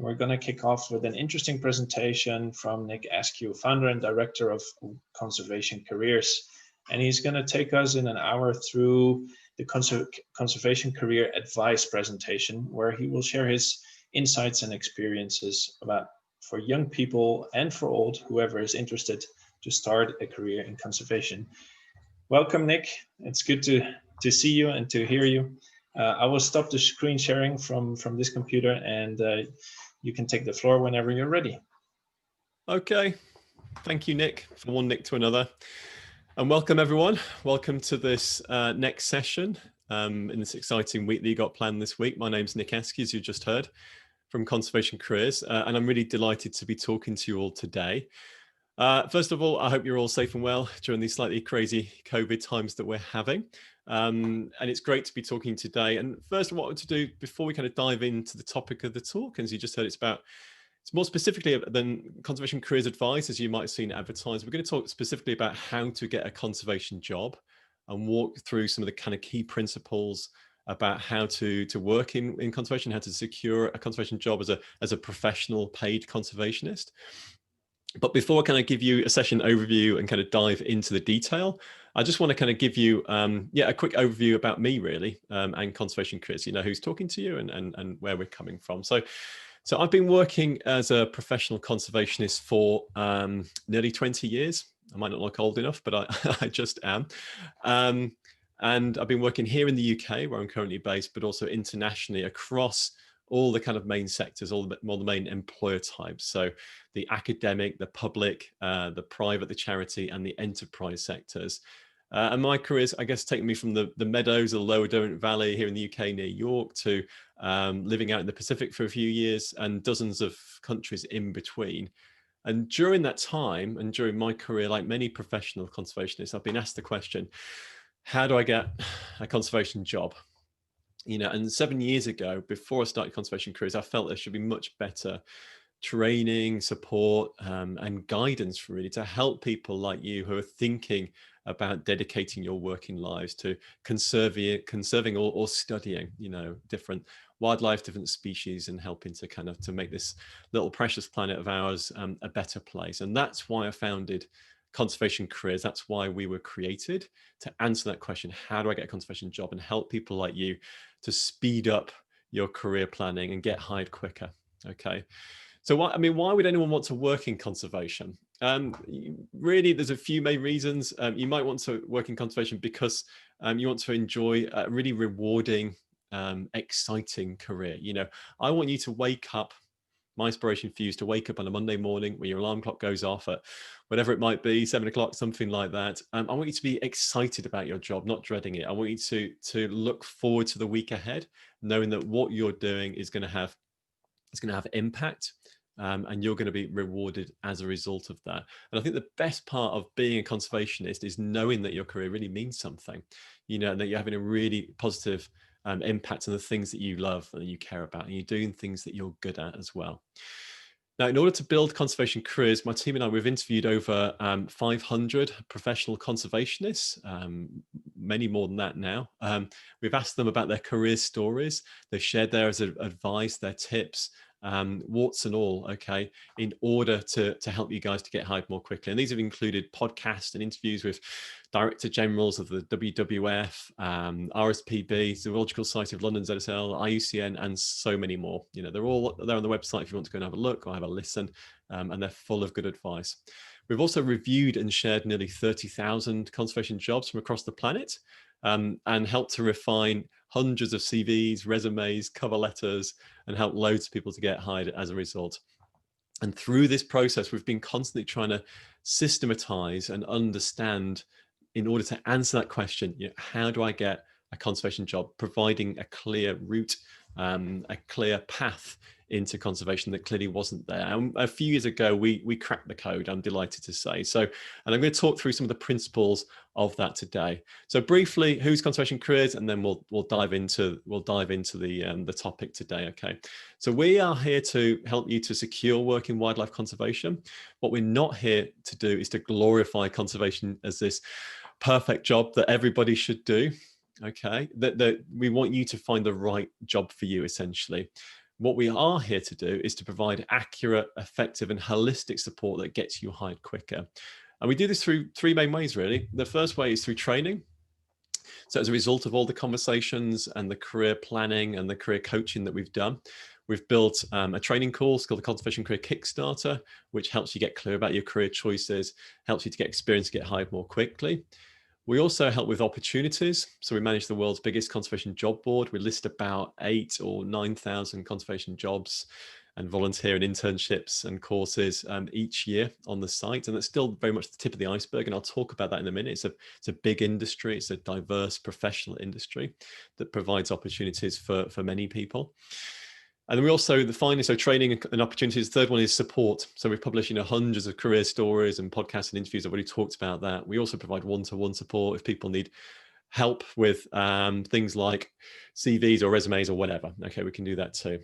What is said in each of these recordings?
We're going to kick off with an interesting presentation from Nick Askew, founder and director of Conservation Careers. And he's going to take us in an hour through the Conservation Career Advice presentation, where he will share his insights and experiences about for young people and for old, whoever is interested to start a career in conservation. Welcome, Nick. It's good to see you and to hear you. I will stop the screen sharing from this computer, and you can take the floor whenever you're ready. Okay. Thank you, Nick, from one Nick to another. And welcome, everyone. Welcome to this next session in this exciting week that you got planned this week. My name's Nick Askew, as you just heard, from Conservation Careers, and I'm really delighted to be talking to you all today. First of all, I hope you're all safe and well during these slightly crazy COVID times that we're having. And it's great to be talking today. And first, what I want to do before we kind of dive into the topic of the talk, as you just heard, it's more specifically than conservation careers advice, as you might have seen advertised. We're going to talk specifically about how to get a conservation job and walk through some of the kind of key principles about how to work in conservation, how to secure a conservation job as a professional paid conservationist. But before I kind of give you a session overview and kind of dive into the detail, I just want to kind of give you a quick overview about me, really, and Conservation Careers, you know, who's talking to you and where we're coming from. So I've been working as a professional conservationist for nearly 20 years. I might not look old enough, but I just am. And I've been working here in the UK, where I'm currently based, but also internationally across all the kind of main sectors, all the main employer types. So the academic, the public, the private, the charity, and the enterprise sectors. And my career's, I guess, taken me from the meadows of the Lower Derwent Valley here in the UK near York to living out in the Pacific for a few years and dozens of countries in between. And during that time and during my career, like many professional conservationists, I've been asked the question, how do I get a conservation job? You know, and 7 years ago, before I started Conservation Careers, I felt there should be much better training, support, and guidance really to help people like you who are thinking about dedicating your working lives to conserving or studying, you know, different wildlife, different species, and helping to kind of to make this little precious planet of ours a better place. And that's why I founded Conservation Careers. That's why we were created, to answer that question: how do I get a conservation job, and help people like you to speed up your career planning and get hired quicker. Okay. So why would anyone want to work in conservation? Really, there's a few main reasons. You might want to work in conservation because you want to enjoy a really rewarding, exciting career. You know, I want you to wake up. My inspiration for you is to wake up on a Monday morning when your alarm clock goes off at whatever it might be, 7 o'clock, something like that. I want you to be excited about your job, not dreading it. I want you to look forward to the week ahead, knowing that what you're doing is going to have impact, and you're going to be rewarded as a result of that. And I think the best part of being a conservationist is knowing that your career really means something, you know, and that you're having a really positive impact on the things that you love and that you care about, and you're doing things that you're good at as well. Now, in order to build Conservation Careers, my team and I, we've interviewed over 500 professional conservationists, many more than that now. We've asked them about their career stories. They've shared their advice, their tips, warts and all, okay, in order to help you guys to get hired more quickly. And these have included podcasts and interviews with Director Generals of the WWF, RSPB, Zoological Society of London, ZSL, IUCN, and so many more. You know, they're all there on the website if you want to go and have a look or have a listen, and they're full of good advice. We've also reviewed and shared nearly 30,000 conservation jobs from across the planet, and helped to refine hundreds of CVs, resumes, cover letters, and help loads of people to get hired as a result. And through this process, we've been constantly trying to systematize and understand, in order to answer that question, you know, how do I get a conservation job, providing a clear route, a clear path into conservation that clearly wasn't there. And a few years ago, we cracked the code, I'm delighted to say. So, and I'm going to talk through some of the principles of that today. So briefly, who's Conservation Careers, and then we'll dive into the topic today. Okay. So we are here to help you to secure work in wildlife conservation. What we're not here to do is to glorify conservation as this perfect job that everybody should do. Okay, that we want you to find the right job for you, essentially. What we are here to do is to provide accurate, effective, and holistic support that gets you hired quicker. And we do this through three main ways, really. The first way is through training. So as a result of all the conversations and the career planning and the career coaching that we've done, we've built a training course called the Conservation Career Kickstarter, which helps you get clear about your career choices, helps you to get experience, get hired more quickly. We also help with opportunities. So we manage the world's biggest conservation job board. We list about 8,000 or 9,000 conservation jobs and volunteer and internships and courses each year on the site. And that's still very much the tip of the iceberg. And I'll talk about that in a minute. It's a big industry. It's a diverse professional industry that provides opportunities for many people. And then we also, so training and opportunities. The third one is support. So we've published, hundreds of career stories and podcasts and interviews. I've already talked about that. We also provide one-to-one support if people need help with things like CVs or resumes or whatever. Okay, we can do that too.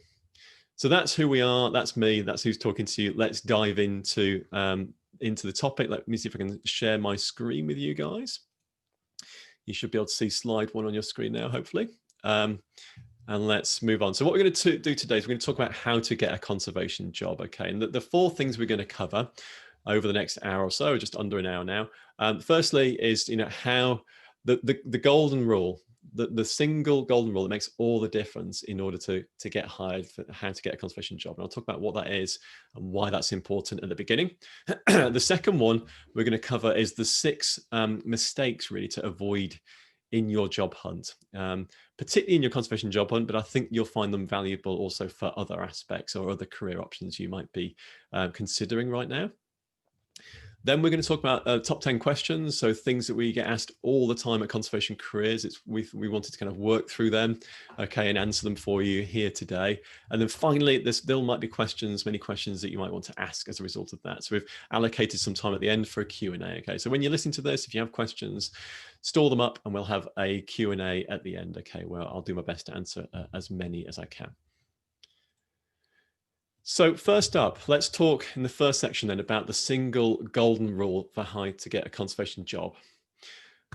So that's who we are. That's me. That's who's talking to you. Let's dive into the topic. Let me see if I can share my screen with you guys. You should be able to see slide 1 on your screen now, hopefully. And let's move on. So what we're going to do today is we're going to talk about how to get a conservation job. Okay, and the 4 things we're going to cover over the next hour or so, just under an hour now. Firstly is how the golden rule, the single golden rule that makes all the difference in order to get hired, for how to get a conservation job. And I'll talk about what that is and why that's important at the beginning. The second one we're going to cover is the 6 mistakes really to avoid in your job hunt, particularly in your conservation job hunt, but I think you'll find them valuable also for other aspects or other career options you might be considering right now. Then we're going to talk about top 10 questions. So things that we get asked all the time at Conservation Careers. We wanted to kind of work through them, okay, and answer them for you here today. And then finally, there might be many questions that you might want to ask as a result of that. So we've allocated some time at the end for a Q&A, okay? So when you're listening to this, if you have questions, store them up and we'll have a Q&A at the end, okay? Well, I'll do my best to answer as many as I can. So first up, let's talk in the first section then about the single golden rule for how to get a conservation job.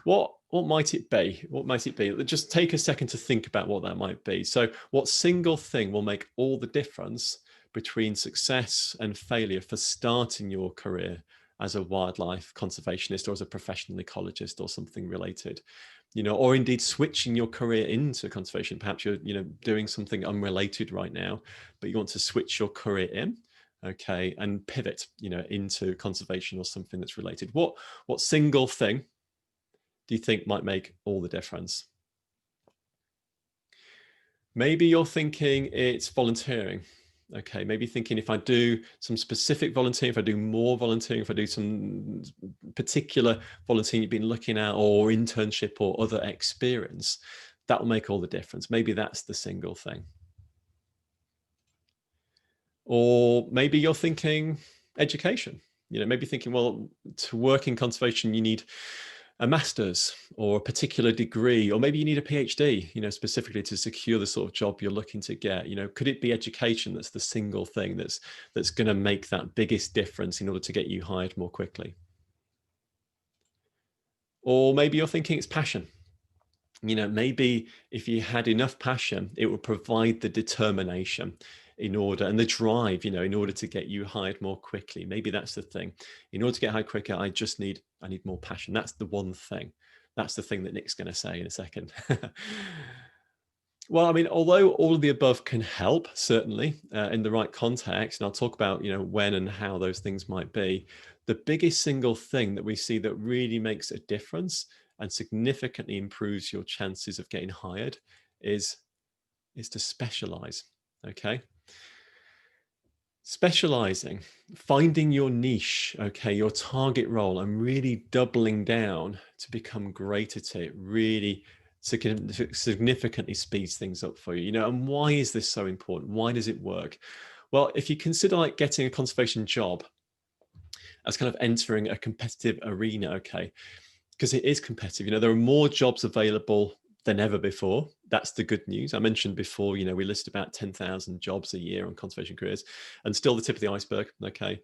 What might it be? What might it be? Just take a second to think about what that might be. So what single thing will make all the difference between success and failure for starting your career as a wildlife conservationist or as a professional ecologist or something related? Or indeed switching your career into conservation. Perhaps you're, doing something unrelated right now, but you want to switch your career in, okay, and pivot, into conservation or something that's related. What single thing do you think might make all the difference? Maybe you're thinking it's volunteering. Okay, maybe thinking if I do some specific volunteering, if I do more volunteering, if I do some particular volunteering you've been looking at or internship or other experience, that will make all the difference. Maybe that's the single thing. Or maybe you're thinking education. Maybe thinking, well, to work in conservation, you need a master's or a particular degree, or maybe you need a PhD, specifically to secure the sort of job you're looking to get. Could it be education that's the single thing that's going to make that biggest difference in order to get you hired more quickly? Or maybe you're thinking it's passion. Maybe if you had enough passion, it would provide the determination and the drive, in order to get you hired more quickly. Maybe that's the thing. In order to get hired quicker, I need more passion. That's the one thing. That's the thing that Nick's going to say in a second. Well, although all of the above can help, certainly, in the right context, and I'll talk about, when and how those things might be, the biggest single thing that we see that really makes a difference and significantly improves your chances of getting hired is to specialize, okay? Specializing, finding your niche, okay, your target role, and really doubling down to become great at it really significantly speeds things up for you. And why is this so important? Why does it work? Well, if you consider getting a conservation job as kind of entering a competitive arena, okay, because it is competitive. There are more jobs available than ever before. That's the good news. I mentioned before, we list about 10,000 jobs a year on Conservation Careers, and still the tip of the iceberg, okay?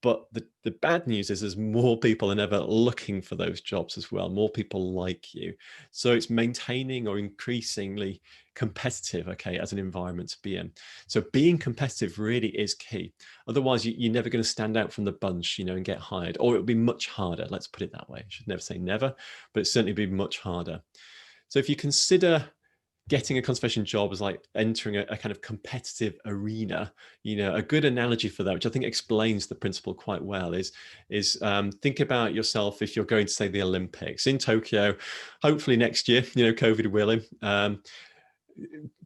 But the bad news is there's more people than ever looking for those jobs as well, more people like you. So it's maintaining or increasingly competitive, okay, as an environment to be in. So being competitive really is key. Otherwise, you're never going to stand out from the bunch, you know, and get hired, or it'll be much harder. Let's put it that way. I should never say never, but it's certainly be much harder. So if you consider getting a conservation job is like entering a kind of competitive arena. You know, a good analogy for that, which I think explains the principle quite well, is think about yourself if you're going to, say, the Olympics in Tokyo, hopefully next year, you know, COVID willing.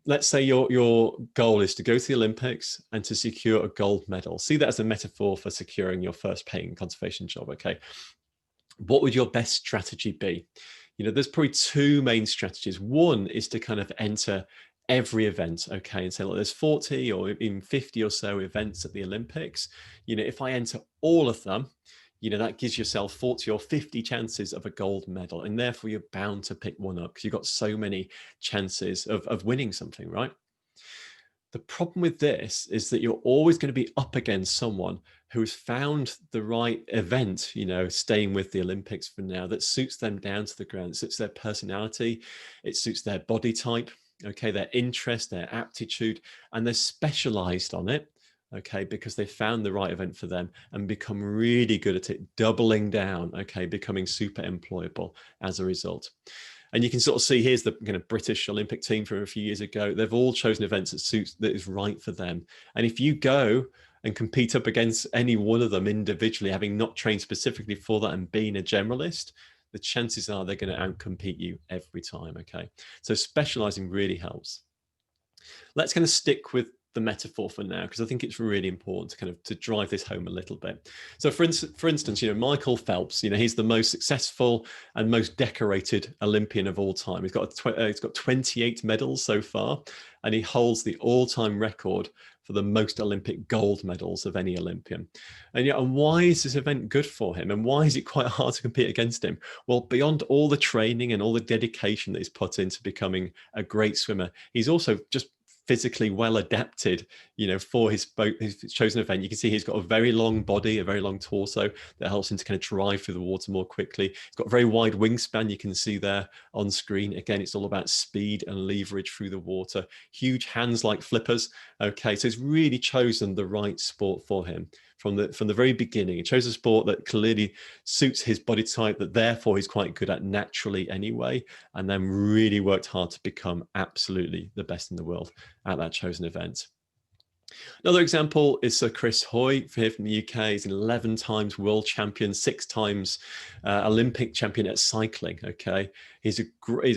Let's say your goal is to go to the Olympics and to secure a gold medal. See that as a metaphor for securing your first paying conservation job, okay? What would your best strategy be? You know, there's probably two main strategies. One is to kind of enter every event, okay, and say, look, there's 40 or even 50 or so events at the Olympics. You know, if I enter all of them, you know, that gives yourself 40 or 50 chances of a gold medal, and therefore you're bound to pick one up because you've got so many chances of winning something, right? The problem with this is that you're always going to be up against someone who's found the right event, you know, staying with the Olympics for now, that suits them down to the ground, suits their personality, it suits their body type, okay, their interest, their aptitude, and they're specialized on it, okay, because they found the right event for them and become really good at it, doubling down, okay, becoming super employable as a result. And you can sort of see, here's the kind of British Olympic team from a few years ago. They've all chosen events that is right for them. And if you go and compete up against any one of them individually, having not trained specifically for that and being a generalist, the chances are they're going to outcompete you every time, okay? So specializing really helps. Let's kind of stick with the metaphor for now, because I think it's really important to kind of to drive this home a little bit. So for instance, you know, Michael Phelps, you know, he's the most successful and most decorated Olympian of all time. He's got 28 medals so far, and he holds the all-time record for the most Olympic gold medals of any Olympian. And yet, and why is this event good for him? And why is it quite hard to compete against him? Well, beyond all the training and all the dedication that he's put into becoming a great swimmer, he's also just physically well adapted, you know, for his chosen event. You can see he's got a very long body, a very long torso that helps him to kind of drive through the water more quickly. He's got a very wide wingspan. You can see there on screen. Again, it's all about speed and leverage through the water. Huge hands like flippers. Okay, so he's really chosen the right sport for him from the very beginning. He chose a sport that clearly suits his body type, that therefore he's quite good at naturally anyway, and then really worked hard to become absolutely the best in the world at that chosen event. Another example is Sir Chris Hoy here from the UK. He's an 11 times world champion, 6 times Olympic champion at cycling. Okay, he's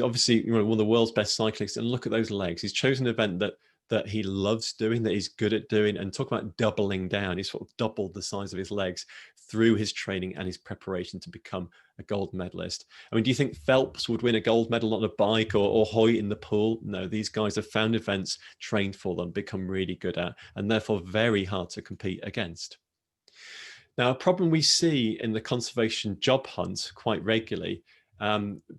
obviously, you know, one of the world's best cyclists, and look at those legs. He's chosen an event that he loves doing, that he's good at doing, and talk about doubling down. He's sort of doubled the size of his legs through his training and his preparation to become a gold medalist. I mean, do you think Phelps would win a gold medal on a bike, or Hoy in the pool? No, these guys have found events, trained for them, become really good at, and therefore very hard to compete against. Now, a problem we see in the conservation job hunt quite regularly,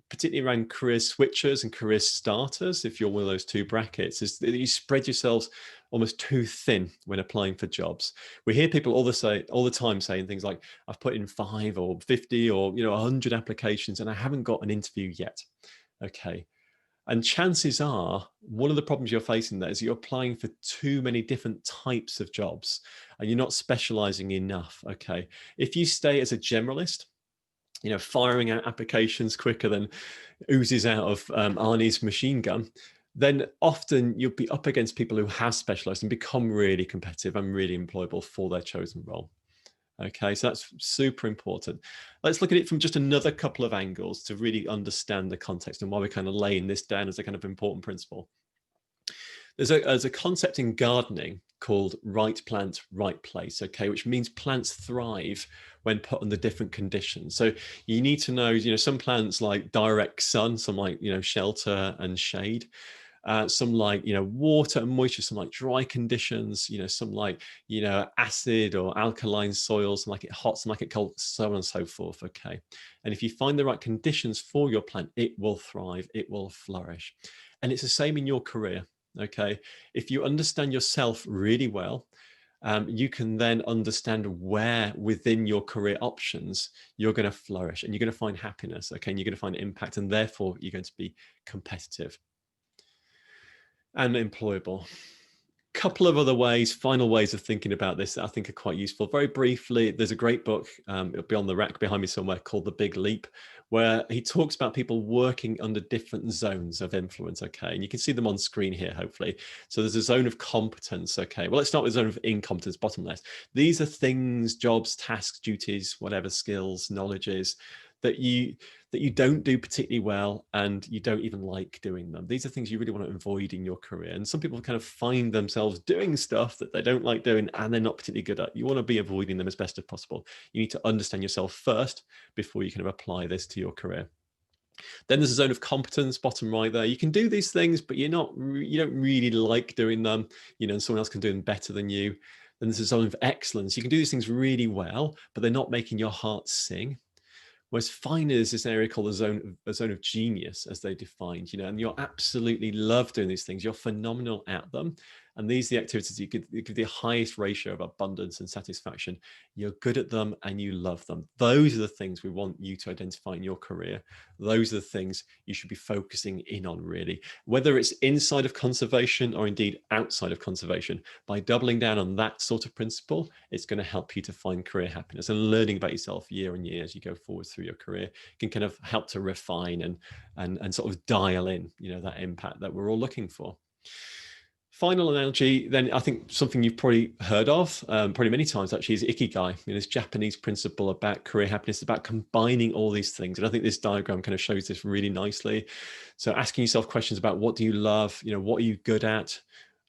particularly around career switchers and career starters, if you're one of those two brackets, is that you spread yourselves almost too thin when applying for jobs. We hear people all the time saying things like, I've put in 5 or 50 or 100 applications and I haven't got an interview yet. Okay. And chances are, one of the problems you're facing there is you're applying for too many different types of jobs and you're not specializing enough. Okay. If you stay as a generalist, firing out applications quicker than oozes out of Arnie's machine gun, then often you'll be up against people who have specialized and become really competitive and really employable for their chosen role. Okay, so that's super important. Let's look at it from just another couple of angles to really understand the context and why we're kind of laying this down as a kind of important principle. There's a concept in gardening called right plant, right place, okay, which means plants thrive when put under different conditions. So you need to know, some plants like direct sun, some like, shelter and shade. Some like, water and moisture, some like dry conditions, some like, acid or alkaline soils, some like it hot, some like it cold, so on and so forth. Okay. And if you find the right conditions for your plant, it will thrive, it will flourish. And it's the same in your career. Okay. If you understand yourself really well, you can then understand where within your career options you're going to flourish, and you're going to find happiness, okay, and you're going to find impact, and therefore you're going to be competitive and employable. Couple of other ways, final ways of thinking about this that I think are quite useful. Very briefly, there's a great book, it'll be on the rack behind me somewhere, called The Big Leap, where he talks about people working under different zones of influence, okay? And you can see them on screen here, hopefully. So there's a zone of competence, okay? Well, let's start with a zone of incompetence, bottom left. These are things, jobs, tasks, duties, whatever, skills, knowledges that you don't do particularly well, and you don't even like doing them. These are things you really want to avoid in your career. And some people kind of find themselves doing stuff that they don't like doing and they're not particularly good at. You want to be avoiding them as best as possible. You need to understand yourself first before you kind of apply this to your career. Then there's a zone of competence, bottom right there. You can do these things, but you don't really like doing them, and someone else can do them better than you. Then there's a zone of excellence. You can do these things really well, but they're not making your heart sing. Whereas finally, there's this area called a zone of genius, as they defined, and you're absolutely love doing these things. You're phenomenal at them. And these are the activities you give the highest ratio of abundance and satisfaction. You're good at them and you love them. Those are the things we want you to identify in your career. Those are the things you should be focusing in on, really, whether it's inside of conservation or indeed outside of conservation. By doubling down on that sort of principle, it's going to help you to find career happiness, and learning about yourself year on year as you go forward through your career can kind of help to refine and sort of dial in, that impact that we're all looking for. Final analogy, then, I think something you've probably heard of, probably many times actually, is ikigai. This Japanese principle about career happiness, about combining all these things. And I think this diagram kind of shows this really nicely. So asking yourself questions about what do you love, what are you good at,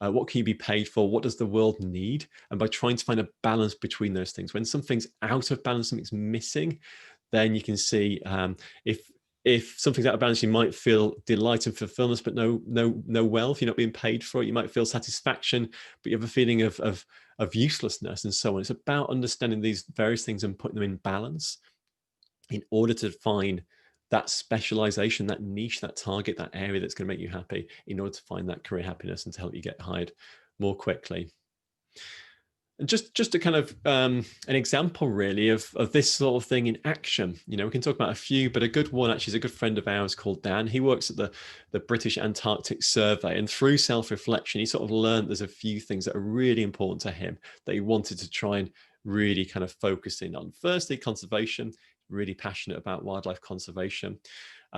what can you be paid for, what does the world need? And by trying to find a balance between those things, when something's out of balance, something's missing, then you can see if something's out of balance, you might feel delight and fulfillment, but no wealth. You're not being paid for it. You might feel satisfaction, but you have a feeling of uselessness and so on. It's about understanding these various things and putting them in balance in order to find that specialization, that niche, that target, that area that's going to make you happy, in order to find that career happiness and to help you get hired more quickly. And just a kind of an example, really, of this sort of thing in action. We can talk about a few, but a good one actually is a good friend of ours called Dan. He works at the British Antarctic Survey, and through self-reflection, he sort of learned there's a few things that are really important to him that he wanted to try and really kind of focus in on. Firstly, conservation. Really passionate about wildlife conservation.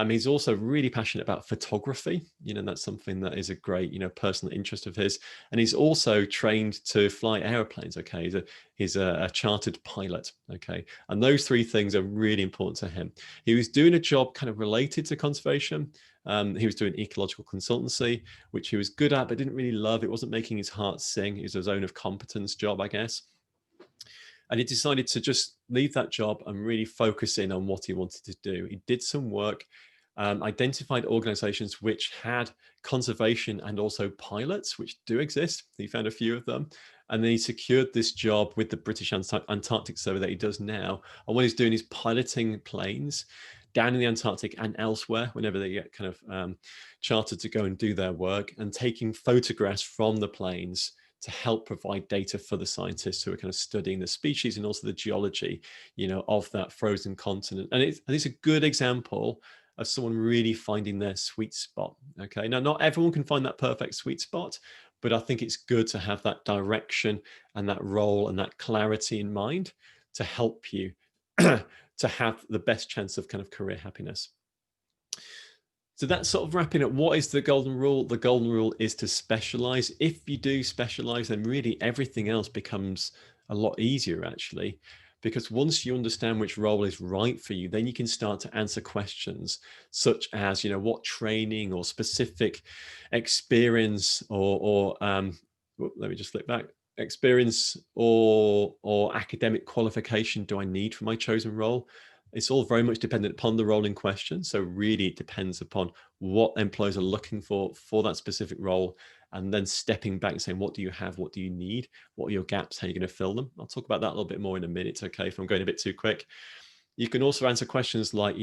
He's also really passionate about photography. That's something that is a great, personal interest of his. And he's also trained to fly airplanes. Okay, he's a chartered pilot. Okay, and those three things are really important to him. He was doing a job kind of related to conservation. He was doing ecological consultancy, which he was good at, but didn't really love. It wasn't making his heart sing. It was a zone of competence job, I guess. And he decided to just leave that job and really focus in on what he wanted to do. He did some work, identified organizations which had conservation and also pilots, which do exist. He found a few of them. And then he secured this job with the British Antarctic Survey that he does now. And what he's doing is piloting planes down in the Antarctic and elsewhere whenever they get kind of chartered to go and do their work, and taking photographs from the planes to help provide data for the scientists who are kind of studying the species and also the geology, of that frozen continent. And it's a good example of someone really finding their sweet spot. Okay, now not everyone can find that perfect sweet spot, but I think it's good to have that direction and that role and that clarity in mind to help you to have the best chance of kind of career happiness. So that's sort of wrapping up. What is the golden rule? The golden rule is to specialize. If you do specialize, then really everything else becomes a lot easier, actually, because once you understand which role is right for you, then you can start to answer questions such as, what training or specific experience or let me just flip back. Experience or academic qualification do I need for my chosen role? It's all very much dependent upon the role in question. So really it depends upon what employers are looking for that specific role, and then stepping back and saying, what do you have? What do you need? What are your gaps? How are you going to fill them? I'll talk about that a little bit more in a minute, okay, if I'm going a bit too quick. You can also answer questions like,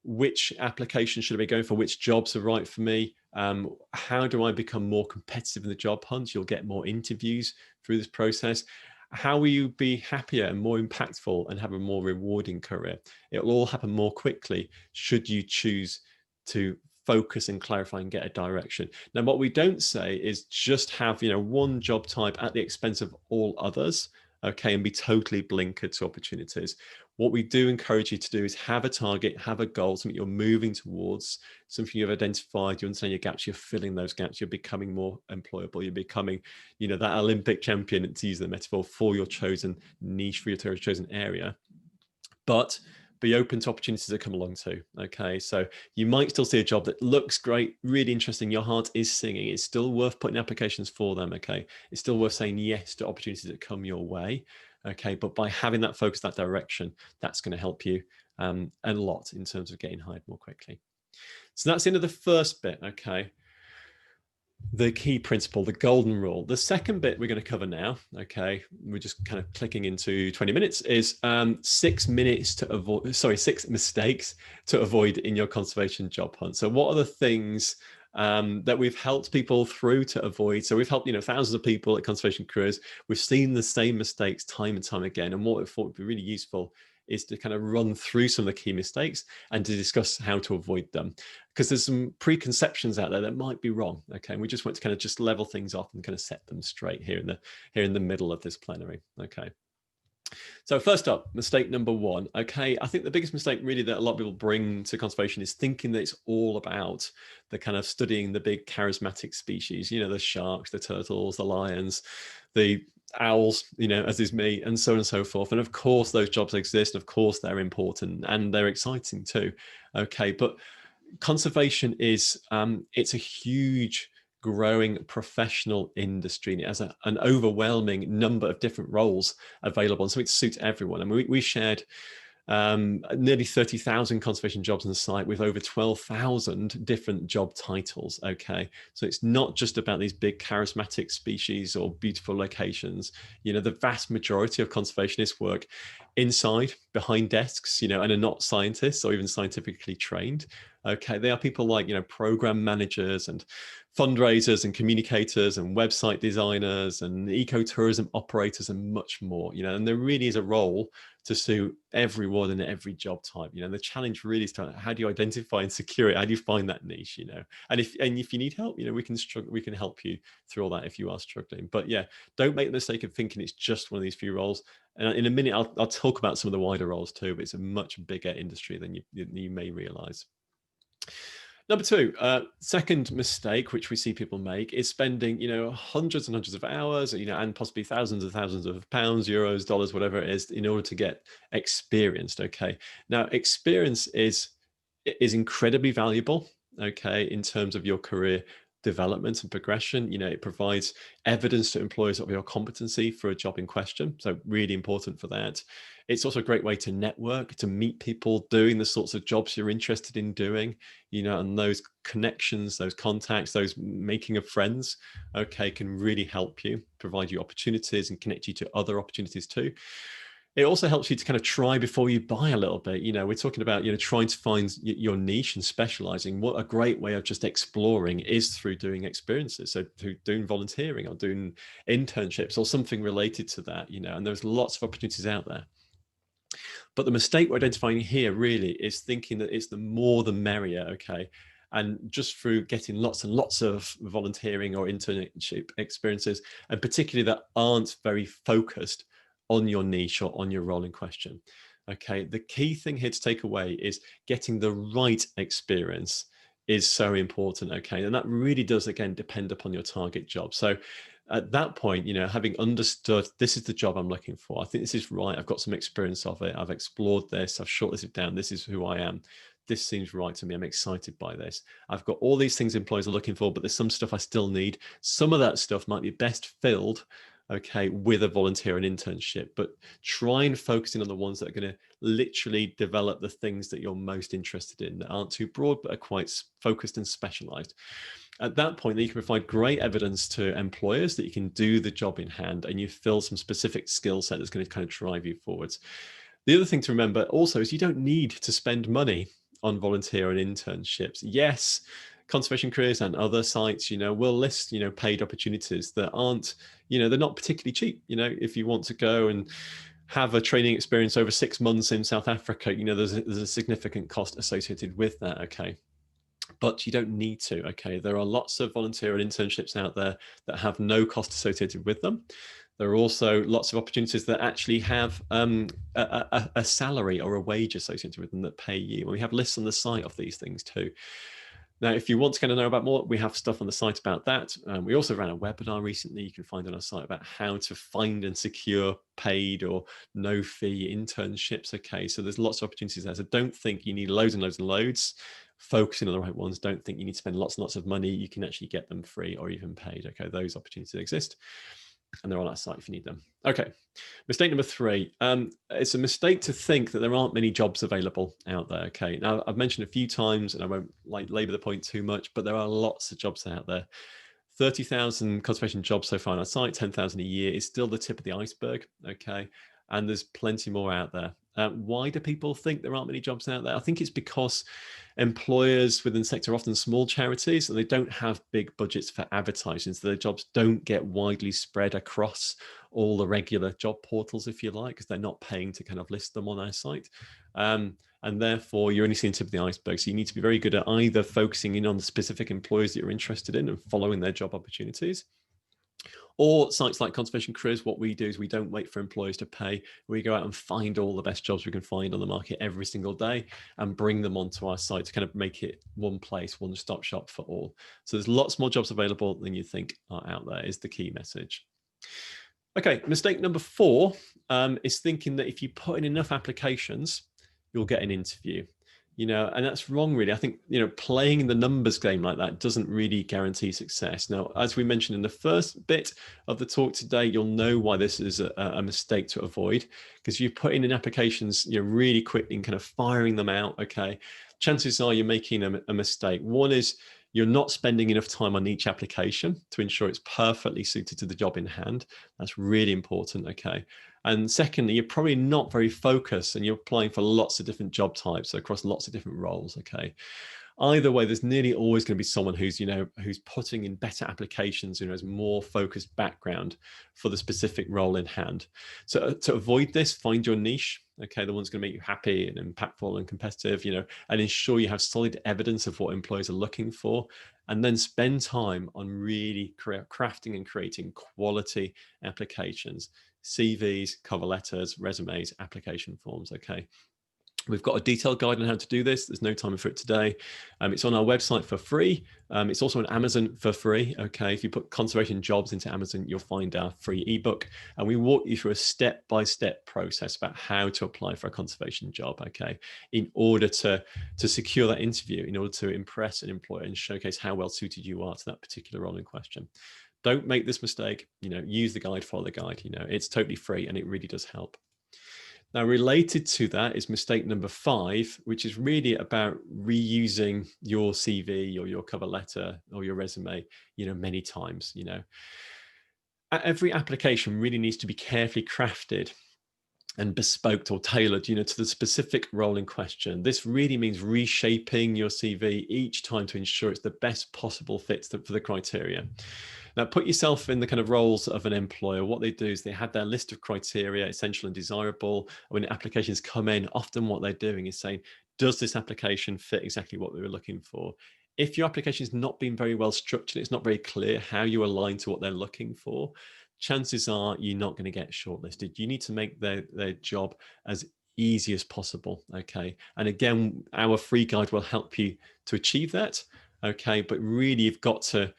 which application should I be going for? Which jobs are right for me? How do I become more competitive in the job hunt? You'll get more interviews through this process. How will you be happier and more impactful and have a more rewarding career? It will all happen more quickly should you choose to focus and clarify and get a direction. Now, what we don't say is just have, one job type at the expense of all others, okay, and be totally blinkered to opportunities. What we do encourage you to do is have a target, have a goal, something you're moving towards, something you've identified, you understand your gaps, you're filling those gaps, you're becoming more employable, you're becoming, that Olympic champion, to use the metaphor, for your chosen niche, for your chosen area. But be open to opportunities that come along too. Okay, so you might still see a job that looks great, really interesting, your heart is singing. It's still worth putting applications for them. Okay, it's still worth saying yes to opportunities that come your way. Okay, but by having that focus, that direction, that's going to help you a lot in terms of getting hired more quickly. So that's the end of the first bit. Okay, the key principle, the golden rule. The second bit we're going to cover now, okay, we're just kind of clicking into 20 minutes, is 6 mistakes to avoid in your conservation job hunt. So what are the things that we've helped people through to avoid? So we've helped, thousands of people at Conservation Careers. We've seen the same mistakes time and time again. And what we thought would be really useful is to kind of run through some of the key mistakes and to discuss how to avoid them, because there's some preconceptions out there that might be wrong. Okay, and we just want to kind of just level things off and kind of set them straight here in the middle of this plenary. Okay, so first up, mistake number one. Okay, I think the biggest mistake really that a lot of people bring to conservation is thinking that it's all about the kind of studying the big charismatic species, the sharks, the turtles, the lions, the owls, as is me, and so on and so forth. And of course those jobs exist, and of course they're important and they're exciting too. Okay, but conservation is it's a huge growing professional industry, and it has an overwhelming number of different roles available, and so it suits everyone. And we shared nearly 30,000 conservation jobs on the site with over 12,000 different job titles. Okay, so it's not just about these big charismatic species or beautiful locations. The vast majority of conservationists work inside, behind desks, and are not scientists or even scientifically trained. Okay, they are people like, program managers and fundraisers and communicators and website designers and ecotourism operators and much more, and there really is a role to suit everyone and every job type. The challenge really is to, how do you identify and secure it? How do you find that niche? And if you need help, we can help you through all that if you are struggling. But yeah, don't make the mistake of thinking it's just one of these few roles. And in a minute, I'll talk about some of the wider roles too, but it's a much bigger industry than you may realize. Number two, second mistake, which we see people make, is spending, hundreds and hundreds of hours, and possibly thousands and thousands of pounds, euros, dollars, whatever it is, in order to get experienced. Okay, now experience is incredibly valuable. Okay, in terms of your career development and progression, it provides evidence to employers of your competency for a job in question. So really important for that. It's also a great way to network, to meet people doing the sorts of jobs you're interested in doing, and those connections, those contacts, those making of friends, okay, can really help you, provide you opportunities and connect you to other opportunities too. It also helps you to kind of try before you buy a little bit. We're talking about, trying to find your niche and specializing. What a great way of just exploring is through doing experiences. So through doing volunteering or doing internships or something related to that, and there's lots of opportunities out there. But the mistake we're identifying here really is thinking that it's the more the merrier, okay? And just through getting lots and lots of volunteering or internship experiences, and particularly that aren't very focused on your niche or on your role in question. Okay, the key thing here to take away is getting the right experience is so important. Okay, and that really does, again, depend upon your target job. So at that point, having understood this is the job I'm looking for, I think this is right, I've got some experience of it, I've explored this, I've shortlisted down, this is who I am, this seems right to me, I'm excited by this, I've got all these things employers are looking for, but there's some stuff I still need. Some of that stuff might be best filled, okay, with a volunteer and internship, but try and focus in on the ones that are going to literally develop the things that you're most interested in, that aren't too broad, but are quite focused and specialized. At that point, you can provide great evidence to employers that you can do the job in hand, and you fill some specific skill set that's going to kind of drive you forwards. The other thing to remember also is you don't need to spend money on volunteer and internships. Yes, Conservation Careers and other sites, will list, paid opportunities that aren't, they're not particularly cheap. If you want to go and have a training experience over 6 months in South Africa, there's a significant cost associated with that. Okay. But you don't need to. Okay. There are lots of volunteer and internships out there that have no cost associated with them. There are also lots of opportunities that actually have a salary or a wage associated with them that pay you. And we have lists on the site of these things too. Now, if you want to kind of know about more, we have stuff on the site about that. We also ran a webinar recently you can find on our site about how to find and secure paid or no fee internships. Okay, so there's lots of opportunities there. So don't think you need loads and loads and loads. Focusing on the right ones. Don't think you need to spend lots and lots of money. You can actually get them free or even paid. Okay, those opportunities exist. And they're on our site if you need them. Okay, mistake number 3. It's a mistake to think that there aren't many jobs available out there. Okay, now I've mentioned a few times, and I won't labor the point too much, but there are lots of jobs out there. 30,000 conservation jobs so far on our site, 10,000 a year is still the tip of the iceberg. Okay, and there's plenty more out there. Why do people think there aren't many jobs out there? I think it's because employers within the sector are often small charities and they don't have big budgets for advertising, so their jobs don't get widely spread across all the regular job portals, if you like, because they're not paying to kind of list them on our site. And therefore, you're only seeing the tip of the iceberg. So you need to be very good at either focusing in on the specific employers that you're interested in and following their job opportunities. Or sites like Conservation Careers, what we do is we don't wait for employers to pay. We go out and find all the best jobs we can find on the market every single day and bring them onto our site to kind of make it one place, one-stop shop for all. So there's lots more jobs available than you think are out there is the key message. Okay, mistake number 4 is thinking that if you put in enough applications, you'll get an interview. And that's wrong, really. I think, playing the numbers game like that doesn't really guarantee success. Now, as we mentioned in the first bit of the talk today, you'll know why this is a mistake to avoid, because you put in applications, really quickly and kind of firing them out. Okay, chances are you're making a mistake. One is you're not spending enough time on each application to ensure it's perfectly suited to the job in hand. That's really important. Okay. And secondly, you're probably not very focused and you're applying for lots of different job types across lots of different roles. Okay. Either way, there's nearly always going to be someone who's, who's putting in better applications, who has more focused background for the specific role in hand. So to avoid this, find your niche. Okay, the one's going to make you happy and impactful and competitive, and ensure you have solid evidence of what employers are looking for, and then spend time on really crafting and creating quality applications, CVs, cover letters, resumes, application forms. Okay. We've got a detailed guide on how to do this. There's no time for it today. It's on our website for free. It's also on Amazon for free. Okay, if you put conservation jobs into Amazon, you'll find our free ebook. And we walk you through a step-by-step process about how to apply for a conservation job, okay, in order to secure that interview, in order to impress an employer and showcase how well suited you are to that particular role in question. Don't make this mistake. Use the guide, follow the guide. It's totally free and it really does help. Now, related to that is mistake number 5, which is really about reusing your CV or your cover letter or your resume, many times. Every application really needs to be carefully crafted and bespoke or tailored, to the specific role in question. This really means reshaping your CV each time to ensure it's the best possible fit for the criteria. Now, put yourself in the kind of roles of an employer. What they do is they have their list of criteria, essential and desirable. When applications come in, often what they're doing is saying, does this application fit exactly what we were looking for? If your application is not being very well structured, it's not very clear how you align to what they're looking for, chances are you're not going to get shortlisted. You need to make their job as easy as possible. Okay. And again, our free guide will help you to achieve that. Okay, but really you've got to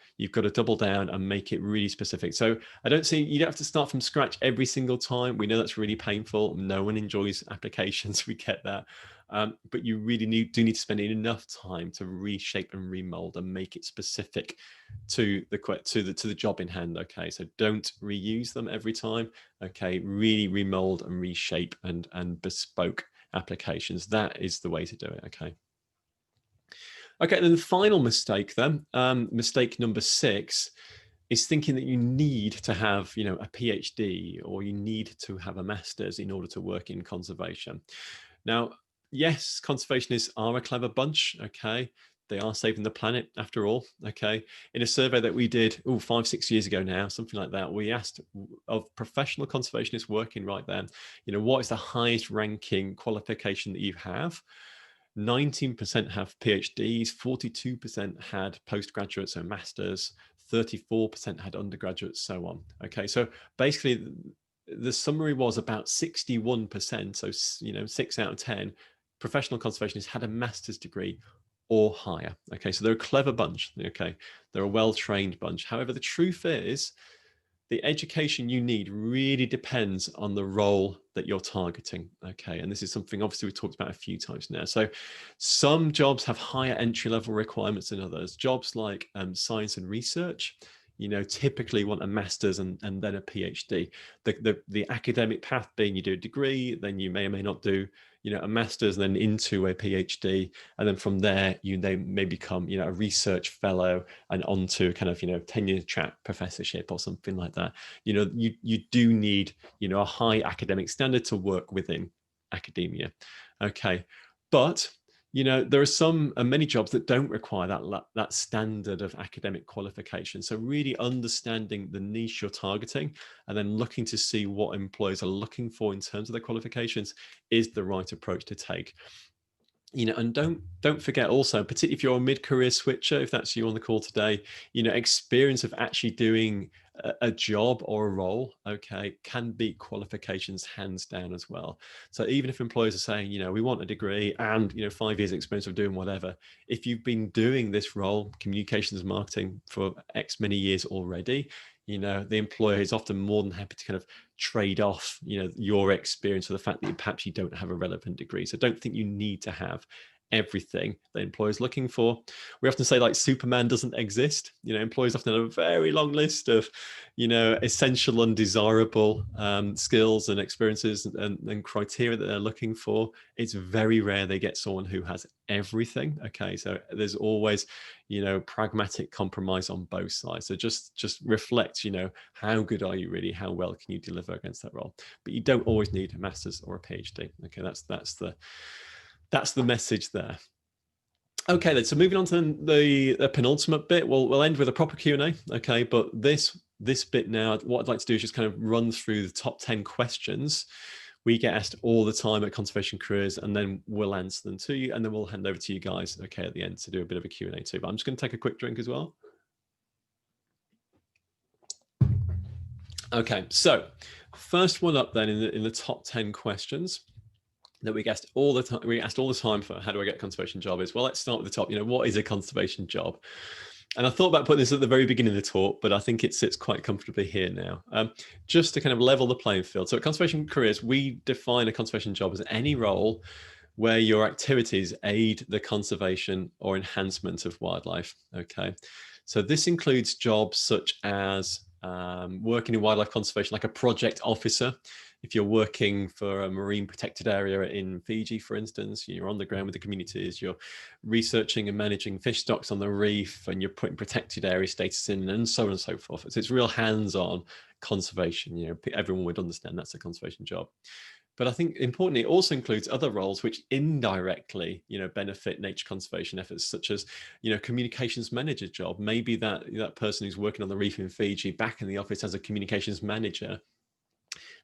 double down and make it really specific. So I don't see, you don't have to start from scratch every single time. We know that's really painful. No one enjoys applications. We get that. But you really do need to spend enough time to reshape and remold and make it specific to the job in hand. Okay, so don't reuse them every time. Okay, really remold and reshape and bespoke applications. That is the way to do it. Okay. Okay, and then the final mistake then, mistake number 6, is thinking that you need to have, you know, a PhD or you need to have a master's in order to work in conservation. Now, yes, conservationists are a clever bunch, okay? They are saving the planet after all, okay? In a survey that we did 5-6 years ago now, something like that, we asked of professional conservationists working right then, you know, what is the highest ranking qualification that you have? 19% have PhDs, 42% had postgraduates and masters, 34% had undergraduates, so on. Okay, so basically the summary was about 61%, so, you know, 6 out of 10 professional conservationists had a master's degree or higher. Okay, so they're a clever bunch. Okay, they're a well-trained bunch. However, the truth is, the education you need really depends on the role that you're targeting. Okay, and this is something obviously we've talked about a few times now. So some jobs have higher entry-level requirements than others. Jobs like science and research, you know, typically want a master's and then a PhD. The academic path being you do a degree, then you may or may not do, you know, a master's and then into a PhD, and then from there they may become, you know, a research fellow and onto kind of, you know, tenure track professorship or something like that. You know, you do need, you know, a high academic standard to work within academia. Okay, but you know, there are some many jobs that don't require that standard of academic qualification. So really understanding the niche you're targeting and then looking to see what employers are looking for in terms of their qualifications is the right approach to take. You know, and don't forget also, particularly if you're a mid-career switcher, if that's you on the call today, you know, experience of actually doing a job or a role, okay, can beat qualifications hands down as well. So even if employers are saying, you know, we want a degree and, you know, 5 years experience of doing whatever, if you've been doing this role, communications marketing, for X many years already, you know, the employer is often more than happy to kind of trade off, you know, your experience for the fact that perhaps you don't have a relevant degree. So don't think you need to have everything that employers looking for. We often say like Superman doesn't exist. You know, employers often have a very long list of, you know, essential undesirable skills and experiences and criteria that they're looking for. It's very rare they get someone who has everything. Okay, so there's always, you know, pragmatic compromise on both sides. So just reflect, you know, how good are you really? How well can you deliver against that role? But you don't always need a master's or a PhD. Okay, that's the message there. Okay, then, so moving on to the penultimate bit, we'll end with a proper Q&A, okay? But this bit now, what I'd like to do is just kind of run through the top 10 questions we get asked all the time at Conservation Careers, and then we'll answer them to you, and then we'll hand over to you guys, okay, at the end to do a bit of a Q&A too. But I'm just going to take a quick drink as well. Okay, so first one up then in the top 10 questions that we asked all the time for how do I get a conservation job is, well, let's start with the top. You know, what is a conservation job? And I thought about putting this at the very beginning of the talk, but I think it sits quite comfortably here now. Just to kind of level the playing field. So at Conservation Careers, we define a conservation job as any role where your activities aid the conservation or enhancement of wildlife. Okay, so this includes jobs such as working in wildlife conservation, like a project officer. If you're working for a marine protected area in Fiji, for instance, you're on the ground with the communities, you're researching and managing fish stocks on the reef, and you're putting protected area status in, and so on and so forth. So it's real hands-on conservation. You know, everyone would understand that's a conservation job. But I think importantly, it also includes other roles which indirectly, you know, benefit nature conservation efforts, such as, you know, communications manager job. Maybe that person who's working on the reef in Fiji back in the office as a communications manager,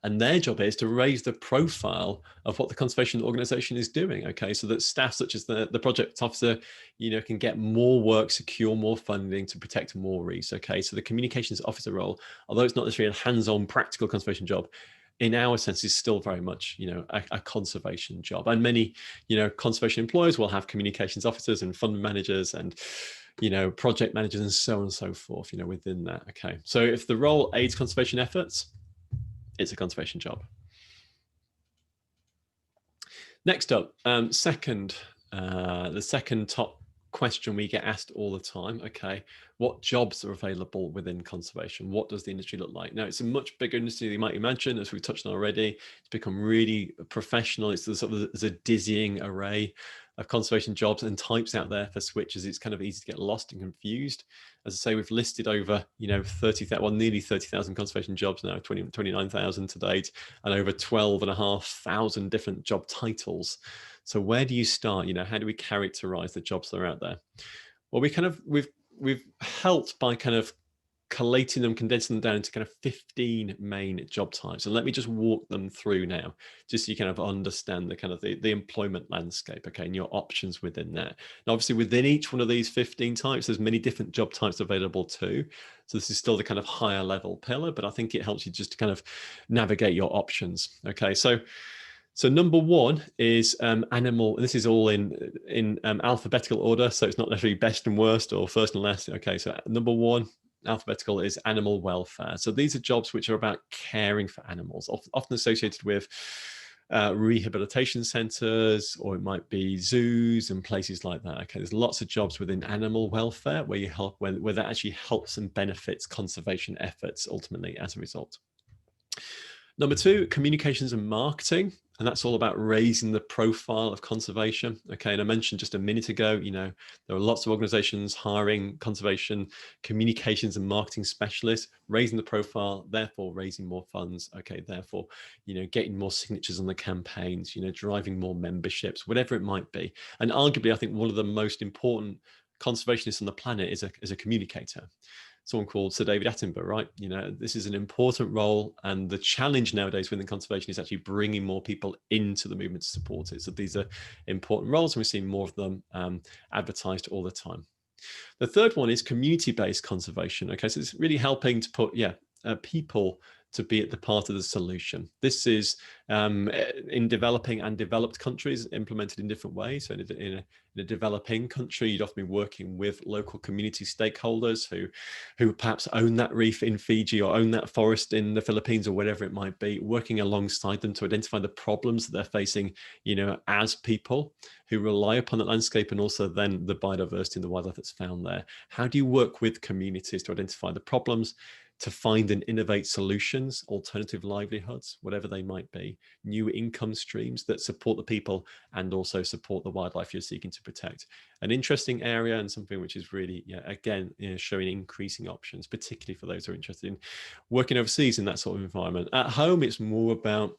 and their job is to raise the profile of what the conservation organization is doing. Okay, so that staff such as the project officer, you know, can get more work, secure more funding to protect more reefs. Okay, so the communications officer role, although it's not necessarily a hands-on practical conservation job, in our sense is still very much, you know, a conservation job. And many, you know, conservation employers will have communications officers and fund managers and, you know, project managers and so on and so forth, you know, within that. Okay, so if the role aids conservation efforts, it's a conservation job. Next up, the second top question we get asked all the time. Okay, what jobs are available within conservation? What does the industry look like? Now, it's a much bigger industry than you might imagine, as we touched on already. It's become really professional. There's a dizzying array of conservation jobs and types out there for switchers. It's kind of easy to get lost and confused. As I say, we've listed over, 30,000, well, nearly 30,000 conservation jobs now, 29,000 to date, and over 12,500 different job titles. So where do you start? How do we characterize the jobs that are out there? Well, we've helped by kind of collating them, condensing them down into kind of 15 main job types. And let me just walk them through now, just so you kind of understand the kind of the employment landscape, okay, and your options within that. And obviously within each one of these 15 types, there's many different job types available too. So this is still the kind of higher level pillar, but I think it helps you just to kind of navigate your options. Okay, so number one is animal. This is all in alphabetical order, so it's not necessarily best and worst or first and last. Okay, so number one, alphabetical, is animal welfare. So these are jobs which are about caring for animals, often associated with rehabilitation centers, or it might be zoos and places like that. Okay, there's lots of jobs within animal welfare where you help, where that actually helps and benefits conservation efforts ultimately as a result. Number two, communications and marketing. And that's all about raising the profile of conservation. Okay, and I mentioned just a minute ago, there are lots of organizations hiring conservation communications and marketing specialists, raising the profile, therefore raising more funds. Okay, therefore, getting more signatures on the campaigns, driving more memberships, whatever it might be. And arguably, I think one of the most important conservationists on the planet is a communicator. Someone called Sir David Attenborough, right? This is an important role, and the challenge nowadays within conservation is actually bringing more people into the movement to support it. So these are important roles, and we're seeing more of them advertised all the time. The third one is community-based conservation. Okay, so it's really helping to put, people to be at the part of the solution. This is in developing and developed countries implemented in different ways. So in a developing country, you'd often be working with local community stakeholders who perhaps own that reef in Fiji or own that forest in the Philippines or whatever it might be, working alongside them to identify the problems that they're facing, as people who rely upon that landscape, and also then the biodiversity and the wildlife that's found there. How do you work with communities to identify the problems, to find and innovate solutions, alternative livelihoods, whatever they might be, new income streams that support the people and also support the wildlife you're seeking to protect? An interesting area, and something which is really, again, showing increasing options, particularly for those who are interested in working overseas in that sort of environment. At home, it's more about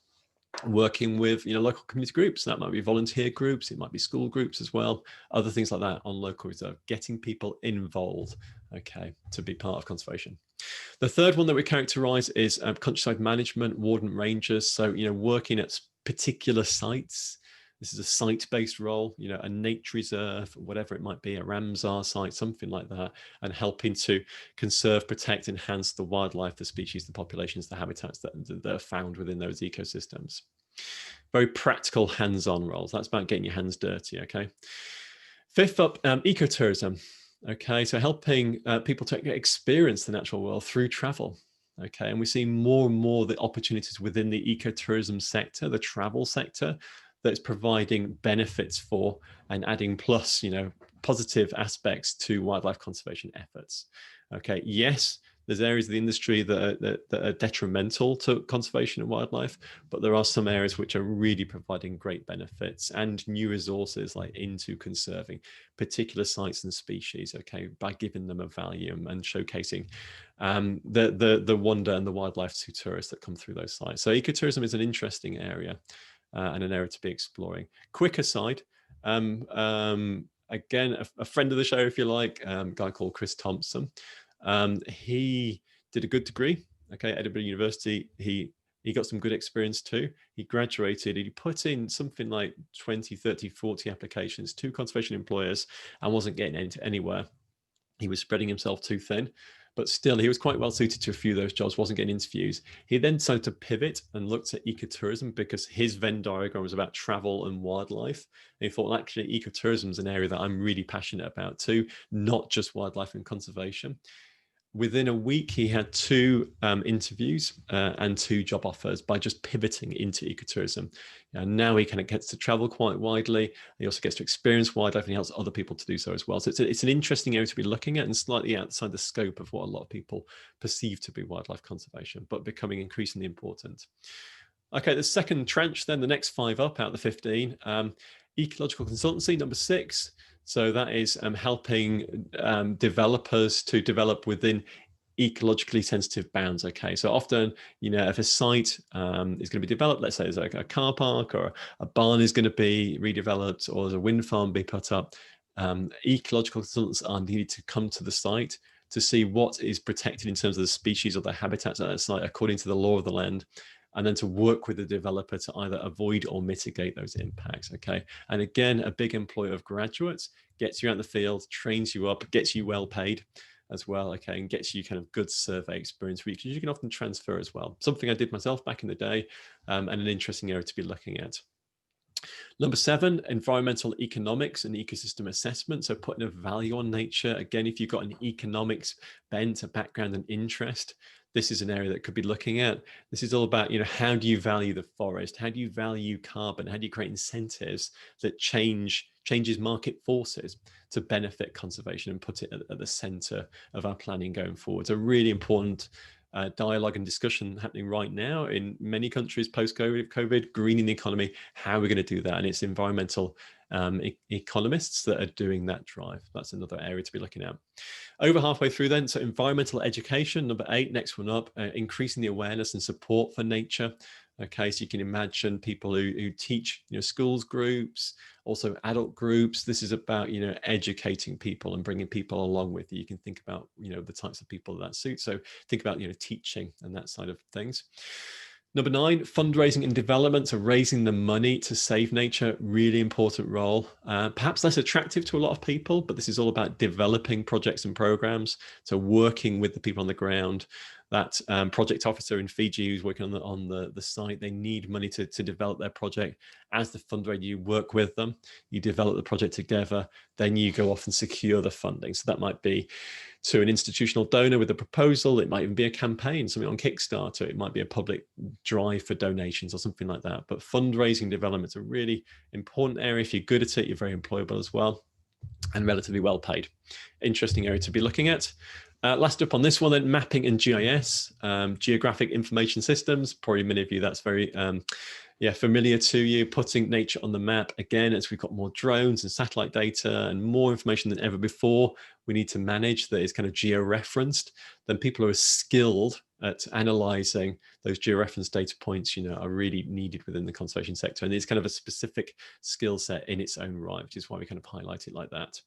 working with local community groups. That might be volunteer groups, it might be school groups as well, other things like that on local reserve, getting people involved, okay, to be part of conservation. The third one that we characterize is countryside management, warden rangers. So working at particular sites. This is a site-based role, a nature reserve, whatever it might be, a Ramsar site, something like that, and helping to conserve, protect, enhance the wildlife, the species, the populations, the habitats that are found within those ecosystems. Very practical, hands-on roles. That's about getting your hands dirty, okay? Fifth up, ecotourism. Okay, so helping people to experience the natural world through travel. Okay, and we're seeing more and more the opportunities within the ecotourism sector, the travel sector, that's providing benefits for and adding plus, positive aspects to wildlife conservation efforts. Okay, yes, there's areas of the industry that are detrimental to conservation and wildlife, but there are some areas which are really providing great benefits and new resources like into conserving particular sites and species, okay, by giving them a value and showcasing the wonder and the wildlife to tourists that come through those sites. So ecotourism is an interesting area and an area to be exploring. Quick aside, again, a friend of the show, if you like, a guy called Chris Thompson. He did a good degree, okay, at Edinburgh University. He got some good experience too. He graduated, he put in something like 20, 30, 40 applications to conservation employers and wasn't getting anywhere. He was spreading himself too thin, but still he was quite well suited to a few of those jobs, wasn't getting interviews. He then decided to pivot and looked at ecotourism because his Venn diagram was about travel and wildlife. And he thought, well, actually, ecotourism is an area that I'm really passionate about too, not just wildlife and conservation. Within a week, he had 2 interviews and 2 job offers by just pivoting into ecotourism. And now he kind of gets to travel quite widely. He also gets to experience wildlife, and he helps other people to do so as well. So it's an interesting area to be looking at, and slightly outside the scope of what a lot of people perceive to be wildlife conservation, but becoming increasingly important. Okay, the second tranche then, the next 5 up out of the 15, Ecological consultancy, number 6. So that is helping developers to develop within ecologically sensitive bounds. Okay, so often, if a site is going to be developed, let's say there's like a car park or a barn is going to be redeveloped, or there's a wind farm be put up, ecological consultants are needed to come to the site to see what is protected in terms of the species or the habitats at that site according to the law of the land, and then to work with the developer to either avoid or mitigate those impacts. Okay, and again, a big employer of graduates gets you out in the field, trains you up, gets you well paid as well, okay, and gets you kind of good survey experience, because you can often transfer as well. Something I did myself back in the day, and an interesting area to be looking at. Number 7, environmental economics and ecosystem assessment. So putting a value on nature. Again, if you've got an economics bent, a background and interest, this is an area that could be looking at. This is all about, how do you value the forest? How do you value carbon? How do you create incentives that changes market forces to benefit conservation and put it at the center of our planning going forward? It's a really important dialogue and discussion happening right now in many countries post-COVID, greening the economy. How are we going to do that? And it's environmental economists that are doing that drive. That's another area to be looking at. Over halfway through then, so environmental education, number 8, next one up, increasing the awareness and support for nature. Okay, so you can imagine people who teach, schools groups, also adult groups. This is about, educating people and bringing people along with you. You can think about, the types of people that suits. So think about, teaching and that side of things. Number 9, fundraising and development, so raising the money to save nature, really important role. Perhaps less attractive to a lot of people, but this is all about developing projects and programs. So working with the people on the ground. That project officer in Fiji who's working on the site, they need money to develop their project. As the fundraiser, you work with them, you develop the project together, then you go off and secure the funding. So that might be to an institutional donor with a proposal. It might even be a campaign, something on Kickstarter. It might be a public drive for donations or something like that. But fundraising development is a really important area. If you're good at it, you're very employable as well, and relatively well paid. Interesting area to be looking at. Last up on this one then, mapping and GIS, geographic information systems. Probably many of you that's very familiar to you. Putting nature on the map. Again, as we've got more drones and satellite data and more information than ever before, we need to manage that is kind of geo-referenced. Then people who are skilled at analyzing those geo-referenced data points, are really needed within the conservation sector. And it's kind of a specific skill set in its own right, which is why we kind of highlight it like that.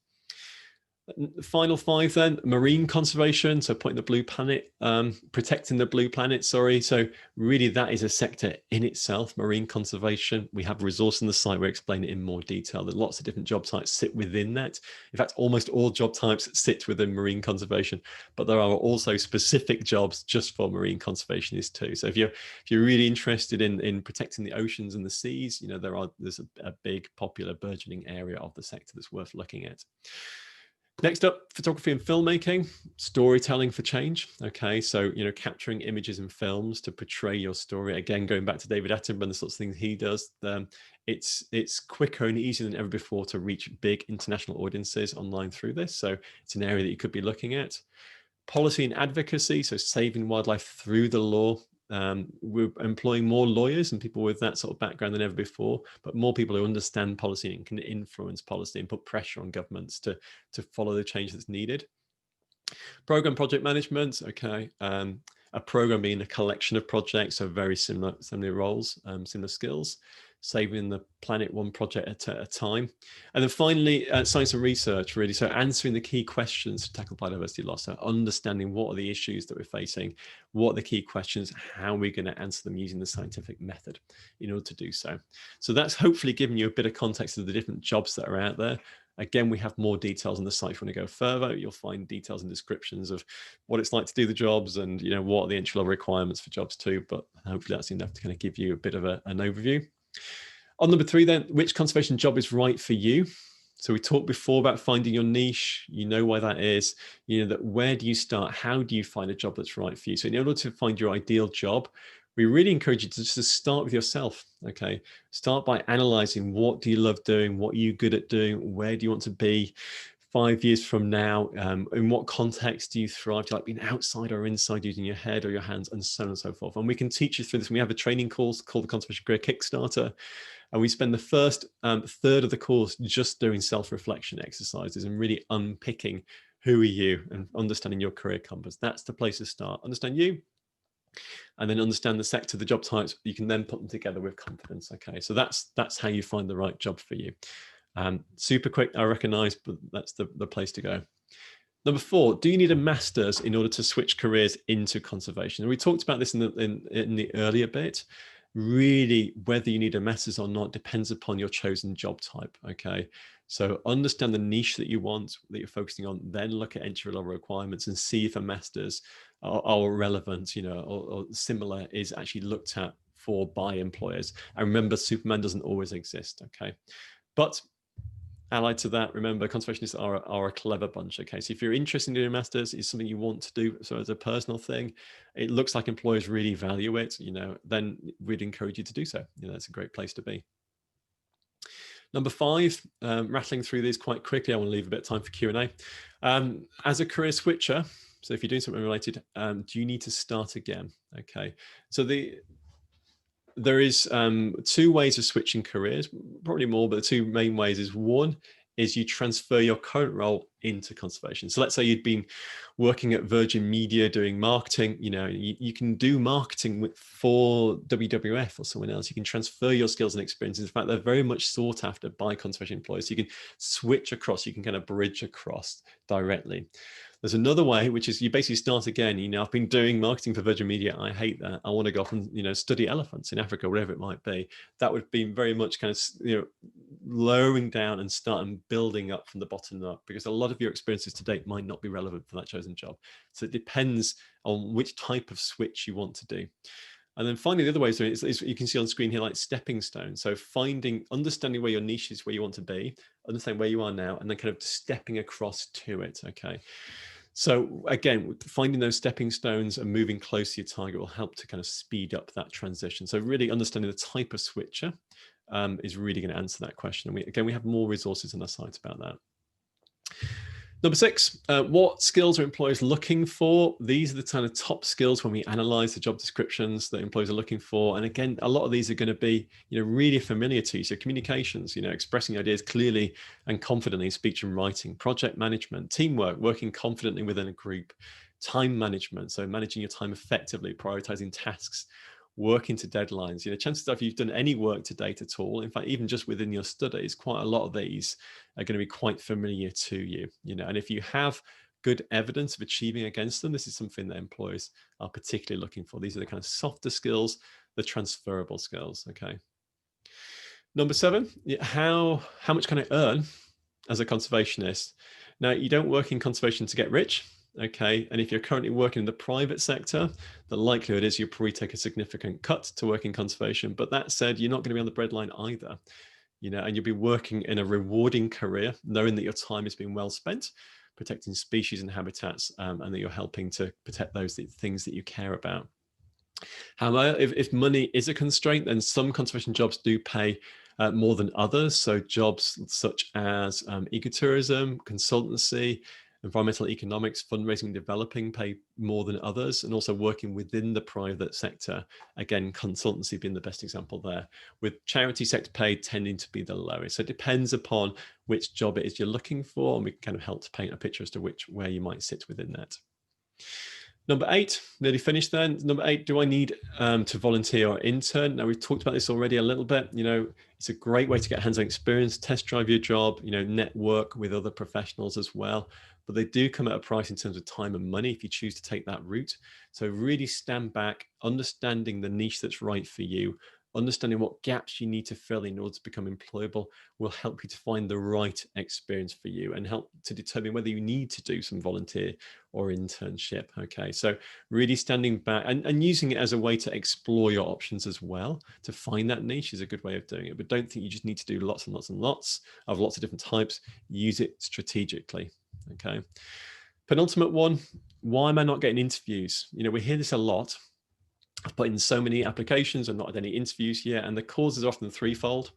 The final 5 then, marine conservation, so putting the blue planet, protecting the blue planet, sorry. So really that is a sector in itself, marine conservation. We have a resource on the site, we explain it in more detail, that lots of different job types sit within that. In fact, almost all job types sit within marine conservation, but there are also specific jobs just for marine conservationists too. So if you're really interested in protecting the oceans and the seas, there's a big popular burgeoning area of the sector that's worth looking at. Next up, photography and filmmaking, storytelling for change. Okay, so, capturing images and films to portray your story. Again, going back to David Attenborough and the sorts of things he does, it's quicker and easier than ever before to reach big international audiences online through this. So it's an area that you could be looking at. Policy and advocacy, so saving wildlife through the law. We're employing more lawyers and people with that sort of background than ever before, but more people who understand policy and can influence policy and put pressure on governments to follow the change that's needed. Program project management, okay. A program being a collection of projects, so very similar roles, similar skills. Saving the planet one project at a time. And then finally, science and research, really. So answering the key questions to tackle biodiversity loss. So understanding what are the issues that we're facing, what are the key questions, how are we going to answer them using the scientific method in order to do so. So that's hopefully giving you a bit of context of the different jobs that are out there. Again, we have more details on the site. If you want to go further, you'll find details and descriptions of what it's like to do the jobs and, what are the entry-level requirements for jobs too. But hopefully that's enough to kind of give you a bit of an overview. On number 3 then, which conservation job is right for you? So we talked before about finding your niche. You know why that is. That where do you start? How do you find a job that's right for you? So in order to find your ideal job, we really encourage you to just start with yourself, okay? Start by analyzing, what do you love doing? What are you good at doing? Where do you want to be 5 years from now? In what context do you thrive? Do you like being outside or inside, using your head or your hands, and so on and so forth? And we can teach you through this. We have a training course called the Conservation Career Kickstarter. And we spend the first third of the course just doing self-reflection exercises and really unpicking who are you and understanding your career compass. That's the place to start. Understand you, and then understand the sector, the job types. You can then put them together with confidence. Okay, so that's how you find the right job for you. Super quick, I recognize, but that's the place to go. Number 4, do you need a master's in order to switch careers into conservation? And we talked about this in the earlier bit. Really, whether you need a master's or not depends upon your chosen job type. Okay, so understand the niche that you want, that you're focusing on, then look at entry level requirements and see if a master's are relevant, or similar is actually looked at for by employers. And remember, Superman doesn't always exist. Okay, but allied to that, remember, conservationists are a clever bunch. Okay, so if you're interested in doing a master's, it's something you want to do, so as a personal thing, it looks like employers really value it, then we'd encourage you to do so. That's a great place to be. Number 5, rattling through these quite quickly, I want to leave a bit of time for Q&A. As a career switcher, so if you're doing something related, do you need to start again? Okay, so there is 2 ways of switching careers, probably more, but the 2 main ways is, one is you transfer your current role into conservation. So let's say you'd been working at Virgin Media doing marketing, you can do marketing for WWF or someone else. You can transfer your skills and experiences. In fact, they're very much sought after by conservation employees. So you can switch across, you can kind of bridge across directly. There's another way, which is you basically start again. I've been doing marketing for Virgin Media. I hate that. I want to go off and, study elephants in Africa, whatever it might be. That would be very much kind of, lowering down and starting building up from the bottom up, because a lot of your experiences to date might not be relevant for that chosen job. So it depends on which type of switch you want to do. And then finally, the other way is you can see on screen here, like stepping stones. So understanding where your niche is, where you want to be, understanding where you are now, and then kind of stepping across to it. Okay. So again, finding those stepping stones and moving close to your target will help to kind of speed up that transition. So really understanding the type of switcher is really going to answer that question. And we have more resources on our site about that. Number 6, what skills are employers looking for? These are the kind of top skills when we analyze the job descriptions that employers are looking for. And again, a lot of these are going to be, really familiar to you. So communications, expressing ideas clearly and confidently, speech and writing, project management, teamwork, working confidently within a group, time management. So managing your time effectively, prioritizing tasks, working to deadlines. Chances are if you've done any work to date at all, in fact, even just within your studies, quite a lot of these are going to be quite familiar to you. And if you have good evidence of achieving against them, this is something that employers are particularly looking for. These are the kind of softer skills, the transferable skills. Okay. Number 7, how much can I earn as a conservationist? Now, you don't work in conservation to get rich. Okay, and if you're currently working in the private sector, the likelihood is you'll probably take a significant cut to work in conservation. But that said, you're not going to be on the breadline either, and you'll be working in a rewarding career, knowing that your time is being well spent, protecting species and habitats, and that you're helping to protect those things that you care about. However, if money is a constraint, then some conservation jobs do pay more than others. So jobs such as ecotourism, consultancy, environmental economics, fundraising and developing pay more than others, and also working within the private sector. Again, consultancy being the best example there, with charity sector pay tending to be the lowest. So it depends upon which job it is you're looking for, and we can kind of help to paint a picture as to where you might sit within that. Number 8, nearly finished then. Number 8, do I need to volunteer or intern? Now, we've talked about this already a little bit. It's a great way to get hands-on experience, test drive your job, network with other professionals as well. But they do come at a price in terms of time and money if you choose to take that route. So really stand back, understanding the niche that's right for you, understanding what gaps you need to fill in order to become employable will help you to find the right experience for you and help to determine whether you need to do some volunteer or internship. Okay, so really standing back and using it as a way to explore your options as well. To find that niche is a good way of doing it, but don't think you just need to do lots and lots and lots of different types. Use it strategically. Okay, penultimate one, why am I not getting interviews? We hear this a lot. I've put in so many applications and not had any interviews yet, and the causes are often threefold.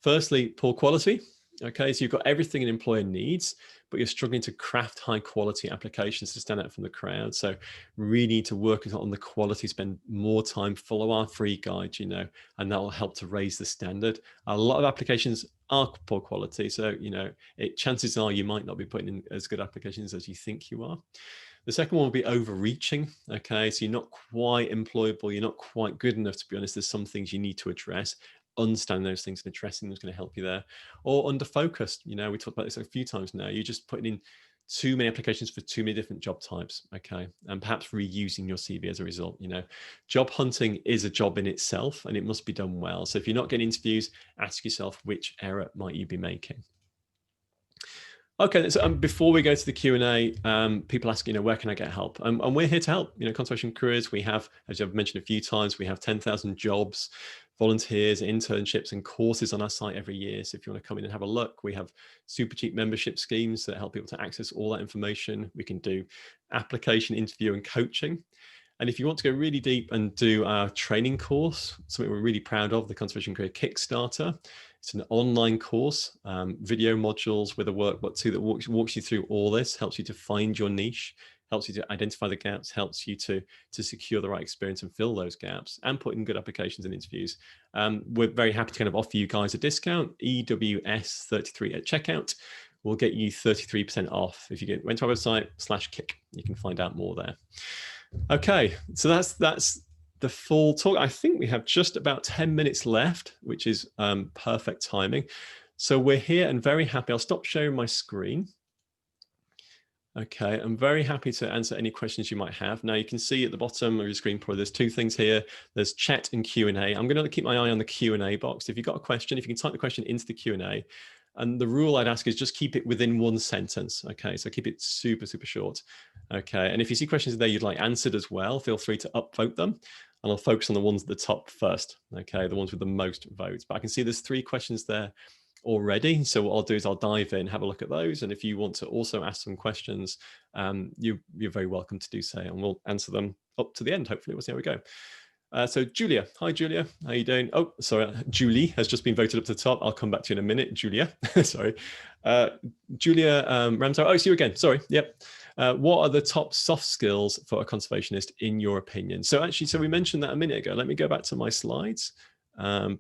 Firstly, poor quality. Okay, so you've got everything an employer needs, but you're struggling to craft high quality applications to stand out from the crowd. So really need to work on the quality, spend more time, follow our free guide, and that will help to raise the standard. A lot of applications are poor quality. So, chances are you might not be putting in as good applications as you think you are. The second one will be overreaching. Okay, so you're not quite employable, you're not quite good enough, to be honest. There's some things you need to address. Understand those things and addressing them is going to help you there. Or under focused, we talked about this a few times now. You're just putting in too many applications for too many different job types. Okay, and perhaps reusing your CV as a result. Job hunting is a job in itself, and it must be done well. So if you're not getting interviews, ask yourself, which error might you be making? Okay, so before we go to the Q&A, people ask, where can I get help? And we're here to help. Conservation Careers, we have, as I've mentioned a few times, we have 10,000 jobs, volunteers, internships, and courses on our site every year. So if you want to come in and have a look, we have super cheap membership schemes that help people to access all that information. We can do application, interview, and coaching. And if you want to go really deep and do our training course, something we're really proud of, the Conservation Career Kickstarter. It's an online course, video modules with a workbook too that walks you through all this, helps you to find your niche, helps you to identify the gaps, helps you to secure the right experience and fill those gaps and put in good applications and interviews. We're very happy to kind of offer you guys a discount, EWS33 at checkout. We'll get you 33% off. If you went to our website /kick, you can find out more there. Okay, so that's the full talk. I think we have just about 10 minutes left, which is perfect timing. So we're here and very happy. I'll stop sharing my screen. Okay, I'm very happy to answer any questions you might have. Now you can see at the bottom of your screen, probably there's two things here. There's chat and Q&A. I'm going to keep my eye on the Q&A box. If you've got a question, if you can type the question into the Q&A, and the rule I'd ask is just keep it within one sentence. Okay, so keep it super, super short. Okay, and if you see questions there you'd like answered as well, feel free to upvote them. And I'll focus on the ones at the top first. Okay, the ones with the most votes. But I can see there's 3 questions there already. So what I'll do is I'll dive in, have a look at those. And if you want to also ask some questions, you're very welcome to do so. And we'll answer them up to the end. Hopefully, we'll see how we go. So Julia, hi Julia, how are you doing? Oh, sorry, Julie has just been voted up to the top. I'll come back to you in a minute, Julia. Sorry, Julia Ramsar. Oh, it's you again. Sorry. Yep. What are the top soft skills for a conservationist in your opinion? So actually, so we mentioned that a minute ago. Let me go back to my slides. I'll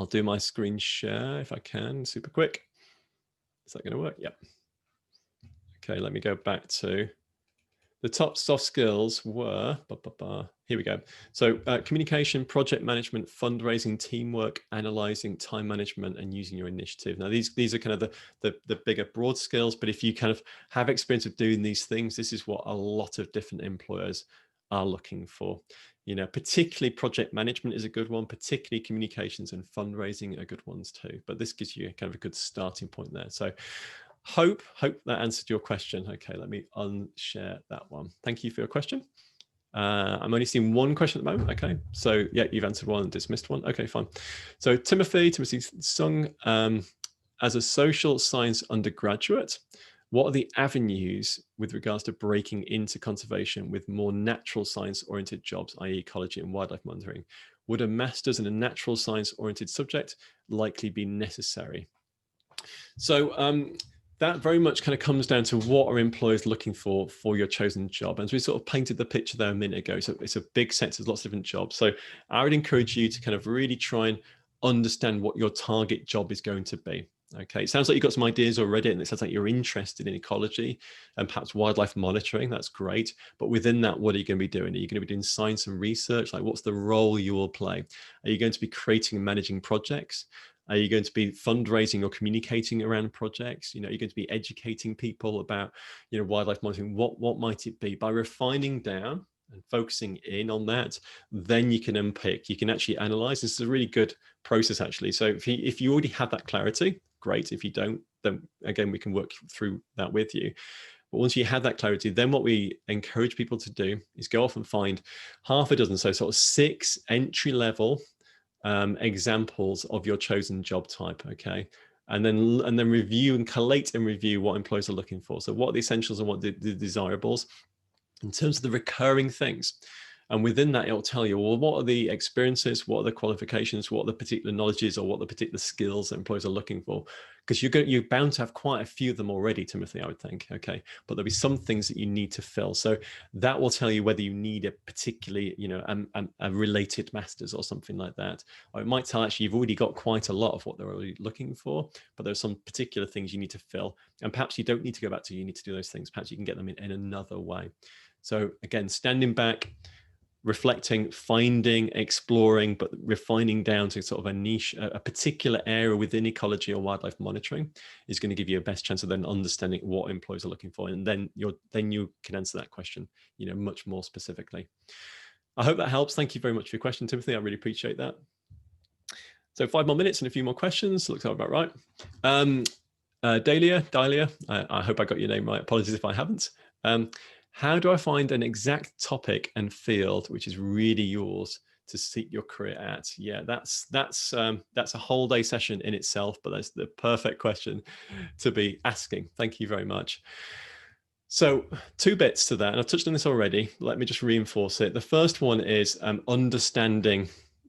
do my screen share if I can, super quick. Is that going to work? Yep. Okay, let me go back to the top soft skills were, here we go. So communication, project management, fundraising, teamwork, analyzing, time management, and using your initiative. Now, these are kind of the bigger broad skills, but if you kind of have experience of doing these things, this is what a lot of different employers are looking for. Particularly project management is a good one, particularly communications and fundraising are good ones too. But this gives you kind of a good starting point there. So hope that answered your question. Okay, let me unshare that one. Thank you for your question. I'm only seeing one question at the moment. Okay, so yeah, you've answered one and dismissed one. Okay, fine. So Timothy Sung, as a social science undergraduate, what are the avenues with regards to breaking into conservation with more natural science oriented jobs, i.e. ecology and wildlife monitoring? Would a master's in a natural science oriented subject likely be necessary? So that very much kind of comes down to what are employers looking for your chosen job. And as we sort of painted the picture there a minute ago, so it's a big sector, there's lots of different jobs. So I would encourage you to kind of really try and understand what your target job is going to be. Okay, it sounds like you've got some ideas already, and it sounds like you're interested in ecology and perhaps wildlife monitoring. That's great. But within that, what are you going to be doing? Are you going to be doing science and research? Like, what's the role you will play? Are you going to be creating and managing projects? Are you going to be fundraising or communicating around projects? Are you going to be educating people about, wildlife monitoring? What might it be? By refining down and focusing in on that, then you can unpick, you can actually analyze. This is a really good process, actually. So if you already have that clarity, great. If you don't, then again, we can work through that with you. But once you have that clarity, then what we encourage people to do is go off and find half a dozen, so sort of 6 entry-level examples of your chosen job type, okay? And then review and collate and review what employers are looking for. So what are the essentials and what the desirables in terms of the recurring things. And within that, it'll tell you, well, what are the experiences, what are the qualifications, what are the particular knowledges, or what are the particular skills that employers are looking for? Because you're bound to have quite a few of them already, Timothy, I would think. Okay, but there'll be some things that you need to fill. So that will tell you whether you need a particularly, a related master's or something like that. Or it might tell actually you've already got quite a lot of what they're already looking for, but there's some particular things you need to fill. And perhaps you don't need to go back to uni to do those things. Perhaps you can get them in another way. So again, standing back, reflecting, finding, exploring, but refining down to sort of a niche, a particular area within ecology or wildlife monitoring is going to give you a best chance of then understanding what employers are looking for. And then you can answer that question, much more specifically. I hope that helps. Thank you very much for your question, Timothy. I really appreciate that. So 5 more minutes and a few more questions. Looks about right. Dahlia, I hope I got your name right. Apologies if I haven't. How do I find an exact topic and field which is really yours to seek your career at? Yeah, that's a whole day session in itself, but that's the perfect question to be asking. Thank you very much. So 2 bits to that, and I've touched on this already. Let me just reinforce it. The first one is understanding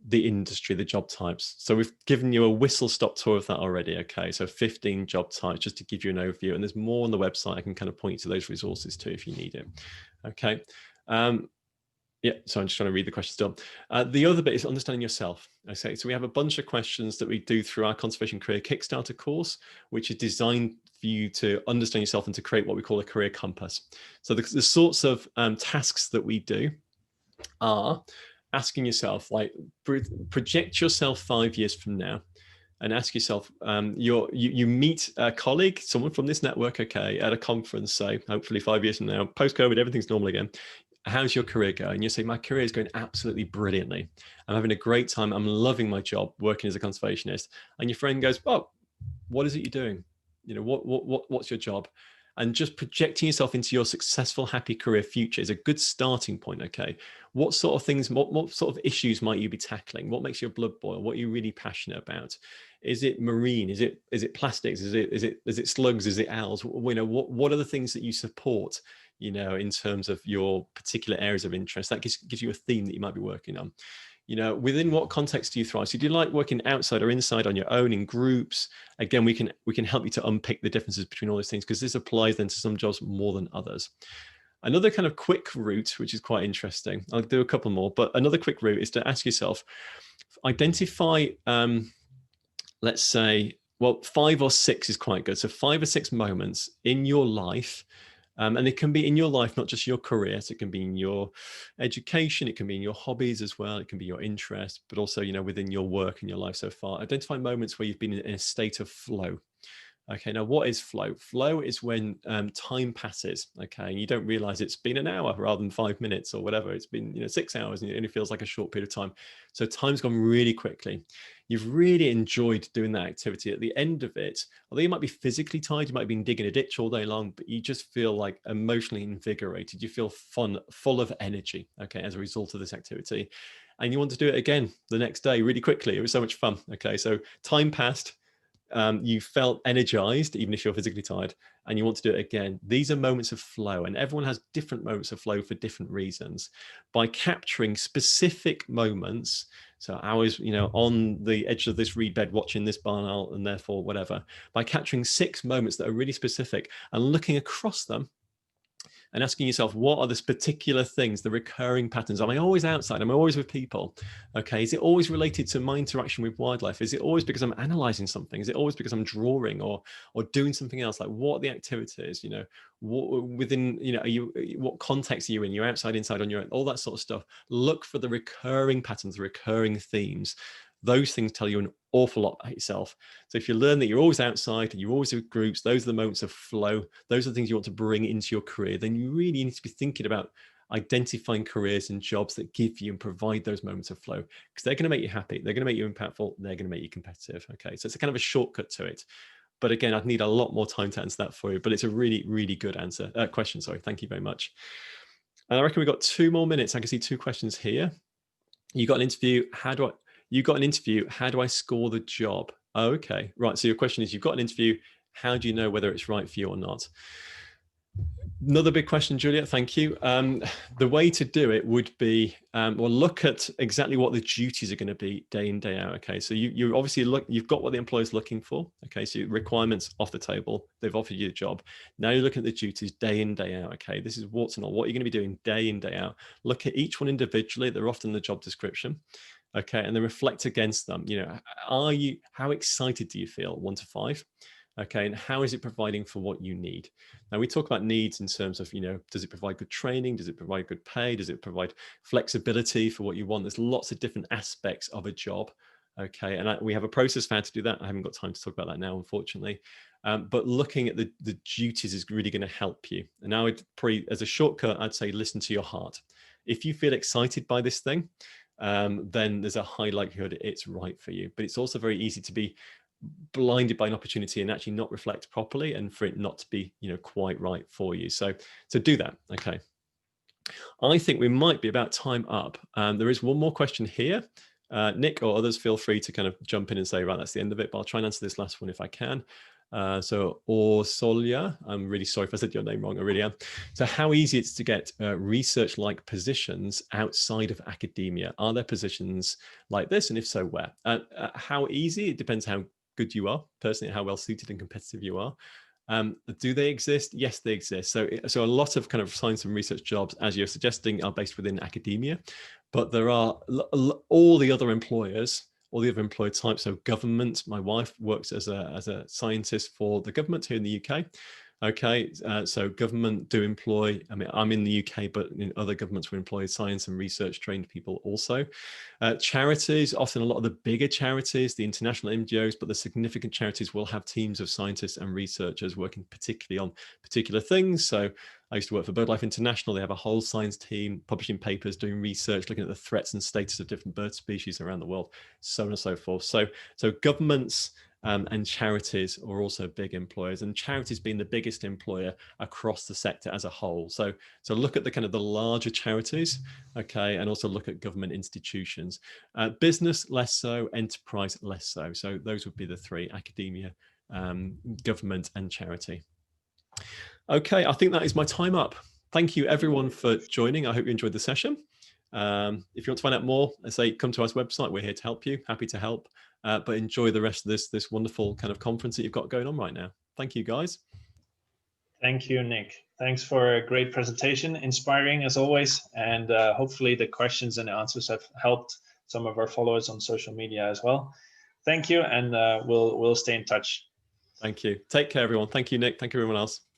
the industry, the job types. So we've given you a whistle-stop tour of that already. Okay, so 15 job types just to give you an overview, and there's more on the website. I can kind of point you to those resources too if you need it. Okay. Yeah, so I'm just trying to read the question still. The other bit is understanding yourself. Okay, so we have a bunch of questions that we do through our Conservation Career Kickstarter course, which is designed for you to understand yourself and to create what we call a career compass. So the sorts of tasks that we do are asking yourself, like, project yourself 5 years from now and ask yourself, you meet a colleague, someone from this network, okay, at a conference, say, hopefully 5 years from now, post-COVID, everything's normal again. How's your career going? You say, my career is going absolutely brilliantly. I'm having a great time. I'm loving my job working as a conservationist. And your friend goes, oh, what is it you're doing? What's your job? And just projecting yourself into your successful, happy career future is a good starting point. Okay, what sort of things, what sort of issues might you be tackling? What makes your blood boil? What are you really passionate about? Is it marine? Is it plastics? Is it slugs? Is it owls? What are the things that you support? In terms of your particular areas of interest, that gives you a theme that you might be working on. Within what context do you thrive? So do you like working outside or inside, on your own, in groups? Again, we can help you to unpick the differences between all those things, because this applies then to some jobs more than others. Another kind of quick route, which is quite interesting, I'll do a couple more, but another quick route is to ask yourself, identify, let's say, well, 5 or 6 is quite good. So 5 or 6 moments in your life, and it can be in your life, not just your career. So it can be in your education, it can be in your hobbies as well, it can be your interest, but also, within your work and your life so far. Identify moments where you've been in a state of flow. Okay, now what is flow? Flow is when time passes, okay, and you don't realize it's been an hour rather than 5 minutes or whatever. It's been 6 hours and it only feels like a short period of time. So time's gone really quickly. You've really enjoyed doing that activity. At the end of it, although you might be physically tired, you might have been digging a ditch all day long, but you just feel like emotionally invigorated. You feel fun, full of energy, okay, as a result of this activity. And you want to do it again the next day really quickly. It was so much fun, okay? So time passed. You felt energized, even if you're physically tired, and you want to do it again. These are moments of flow, and everyone has different moments of flow for different reasons. By capturing specific moments, so I was, on the edge of this reed bed watching this barn owl, and therefore whatever, by capturing 6 moments that are really specific and looking across them, and asking yourself, what are the particular things, the recurring patterns? Am I always outside? Am I always with people? Okay, is it always related to my interaction with wildlife? Is it always because I'm analyzing something? Is it always because I'm drawing or doing something else? Like, what are the activities? What within, what context are you in? You're outside, inside, on your own, all that sort of stuff. Look for the recurring patterns, the recurring themes. Those things tell you an awful lot about yourself. So if you learn that you're always outside and you're always with groups, those are the moments of flow, those are the things you want to bring into your career, then you really need to be thinking about identifying careers and jobs that give you and provide those moments of flow, because they're going to make you happy, they're going to make you impactful, they're going to make you competitive. Okay, so it's a kind of a shortcut to it. But again, I'd need a lot more time to answer that for you, but it's a really, really good question. Sorry, thank you very much. And I reckon we've got 2 more minutes. I can see 2 questions here. You got an interview, how do I score the job? Oh, okay, right. So your question is, you've got an interview, how do you know whether it's right for you or not? Another big question, Juliet, thank you. The way to do it would be, well, look at exactly what the duties are going to be day in, day out. Okay, so you obviously you've got what the employer's looking for. Okay, so requirements off the table, they've offered you a job. Now you're looking at the duties day in, day out. Okay, this is what's not, what you're going to be doing day in, day out. Look at each one individually. They're often in the job description. Okay, and then reflect against them. You know, how excited do you feel, 1 to 5? Okay, and how is it providing for what you need? Now we talk about needs in terms of, you know, does it provide good training? Does it provide good pay? Does it provide flexibility for what you want? There's lots of different aspects of a job. Okay, and we have a process for how to do that. I haven't got time to talk about that now, unfortunately. But looking at the duties is really going to help you. And now, as a shortcut, I'd say listen to your heart. If you feel excited by this thing, then there's a high likelihood it's right for you. But it's also very easy to be blinded by an opportunity and actually not reflect properly, and for it not to be, you know, quite right for you. So do that. Okay, I think we might be about time up. There is one more question here. Nick or others, feel free to kind of jump in and say, right, that's the end of it, but I'll try and answer this last one if I can. So Orsolia, I'm really sorry if I said your name wrong, I really am. So how easy it's to get research-like positions outside of academia? Are there positions like this? And if so, where? How easy? It depends how good you are, personally, how well suited and competitive you are. Do they exist? Yes, they exist. So a lot of kind of science and research jobs, as you're suggesting, are based within academia, but there are all the other employers, all the other employer types. So government, my wife works as a scientist for the government here in the UK. Okay, so government do employ, I mean, I'm in the UK, but in other governments we employ science and research trained people also. Charities, often a lot of the bigger charities, the international NGOs, but the significant charities will have teams of scientists and researchers working particularly on particular things. So I used to work for BirdLife International. They have a whole science team publishing papers, doing research, looking at the threats and status of different bird species around the world, so on and so forth. So governments and charities are also big employers, and charities being the biggest employer across the sector as a whole. So look at the kind of the larger charities, okay, and also look at government institutions. Business, less so. Enterprise, less so. So those would be the three: academia, government, and charity. Okay, I think that is my time up. Thank you everyone for joining. I hope you enjoyed the session. If you want to find out more, I say come to our website. We're here to help you. Happy to help. But enjoy the rest of this wonderful kind of conference that you've got going on right now. Thank you, guys. Thank you, Nick. Thanks for a great presentation, inspiring as always, and hopefully the questions and answers have helped some of our followers on social media as well. Thank you, and we'll stay in touch. Thank you. Take care, everyone. Thank you, Nick. Thank you, everyone else.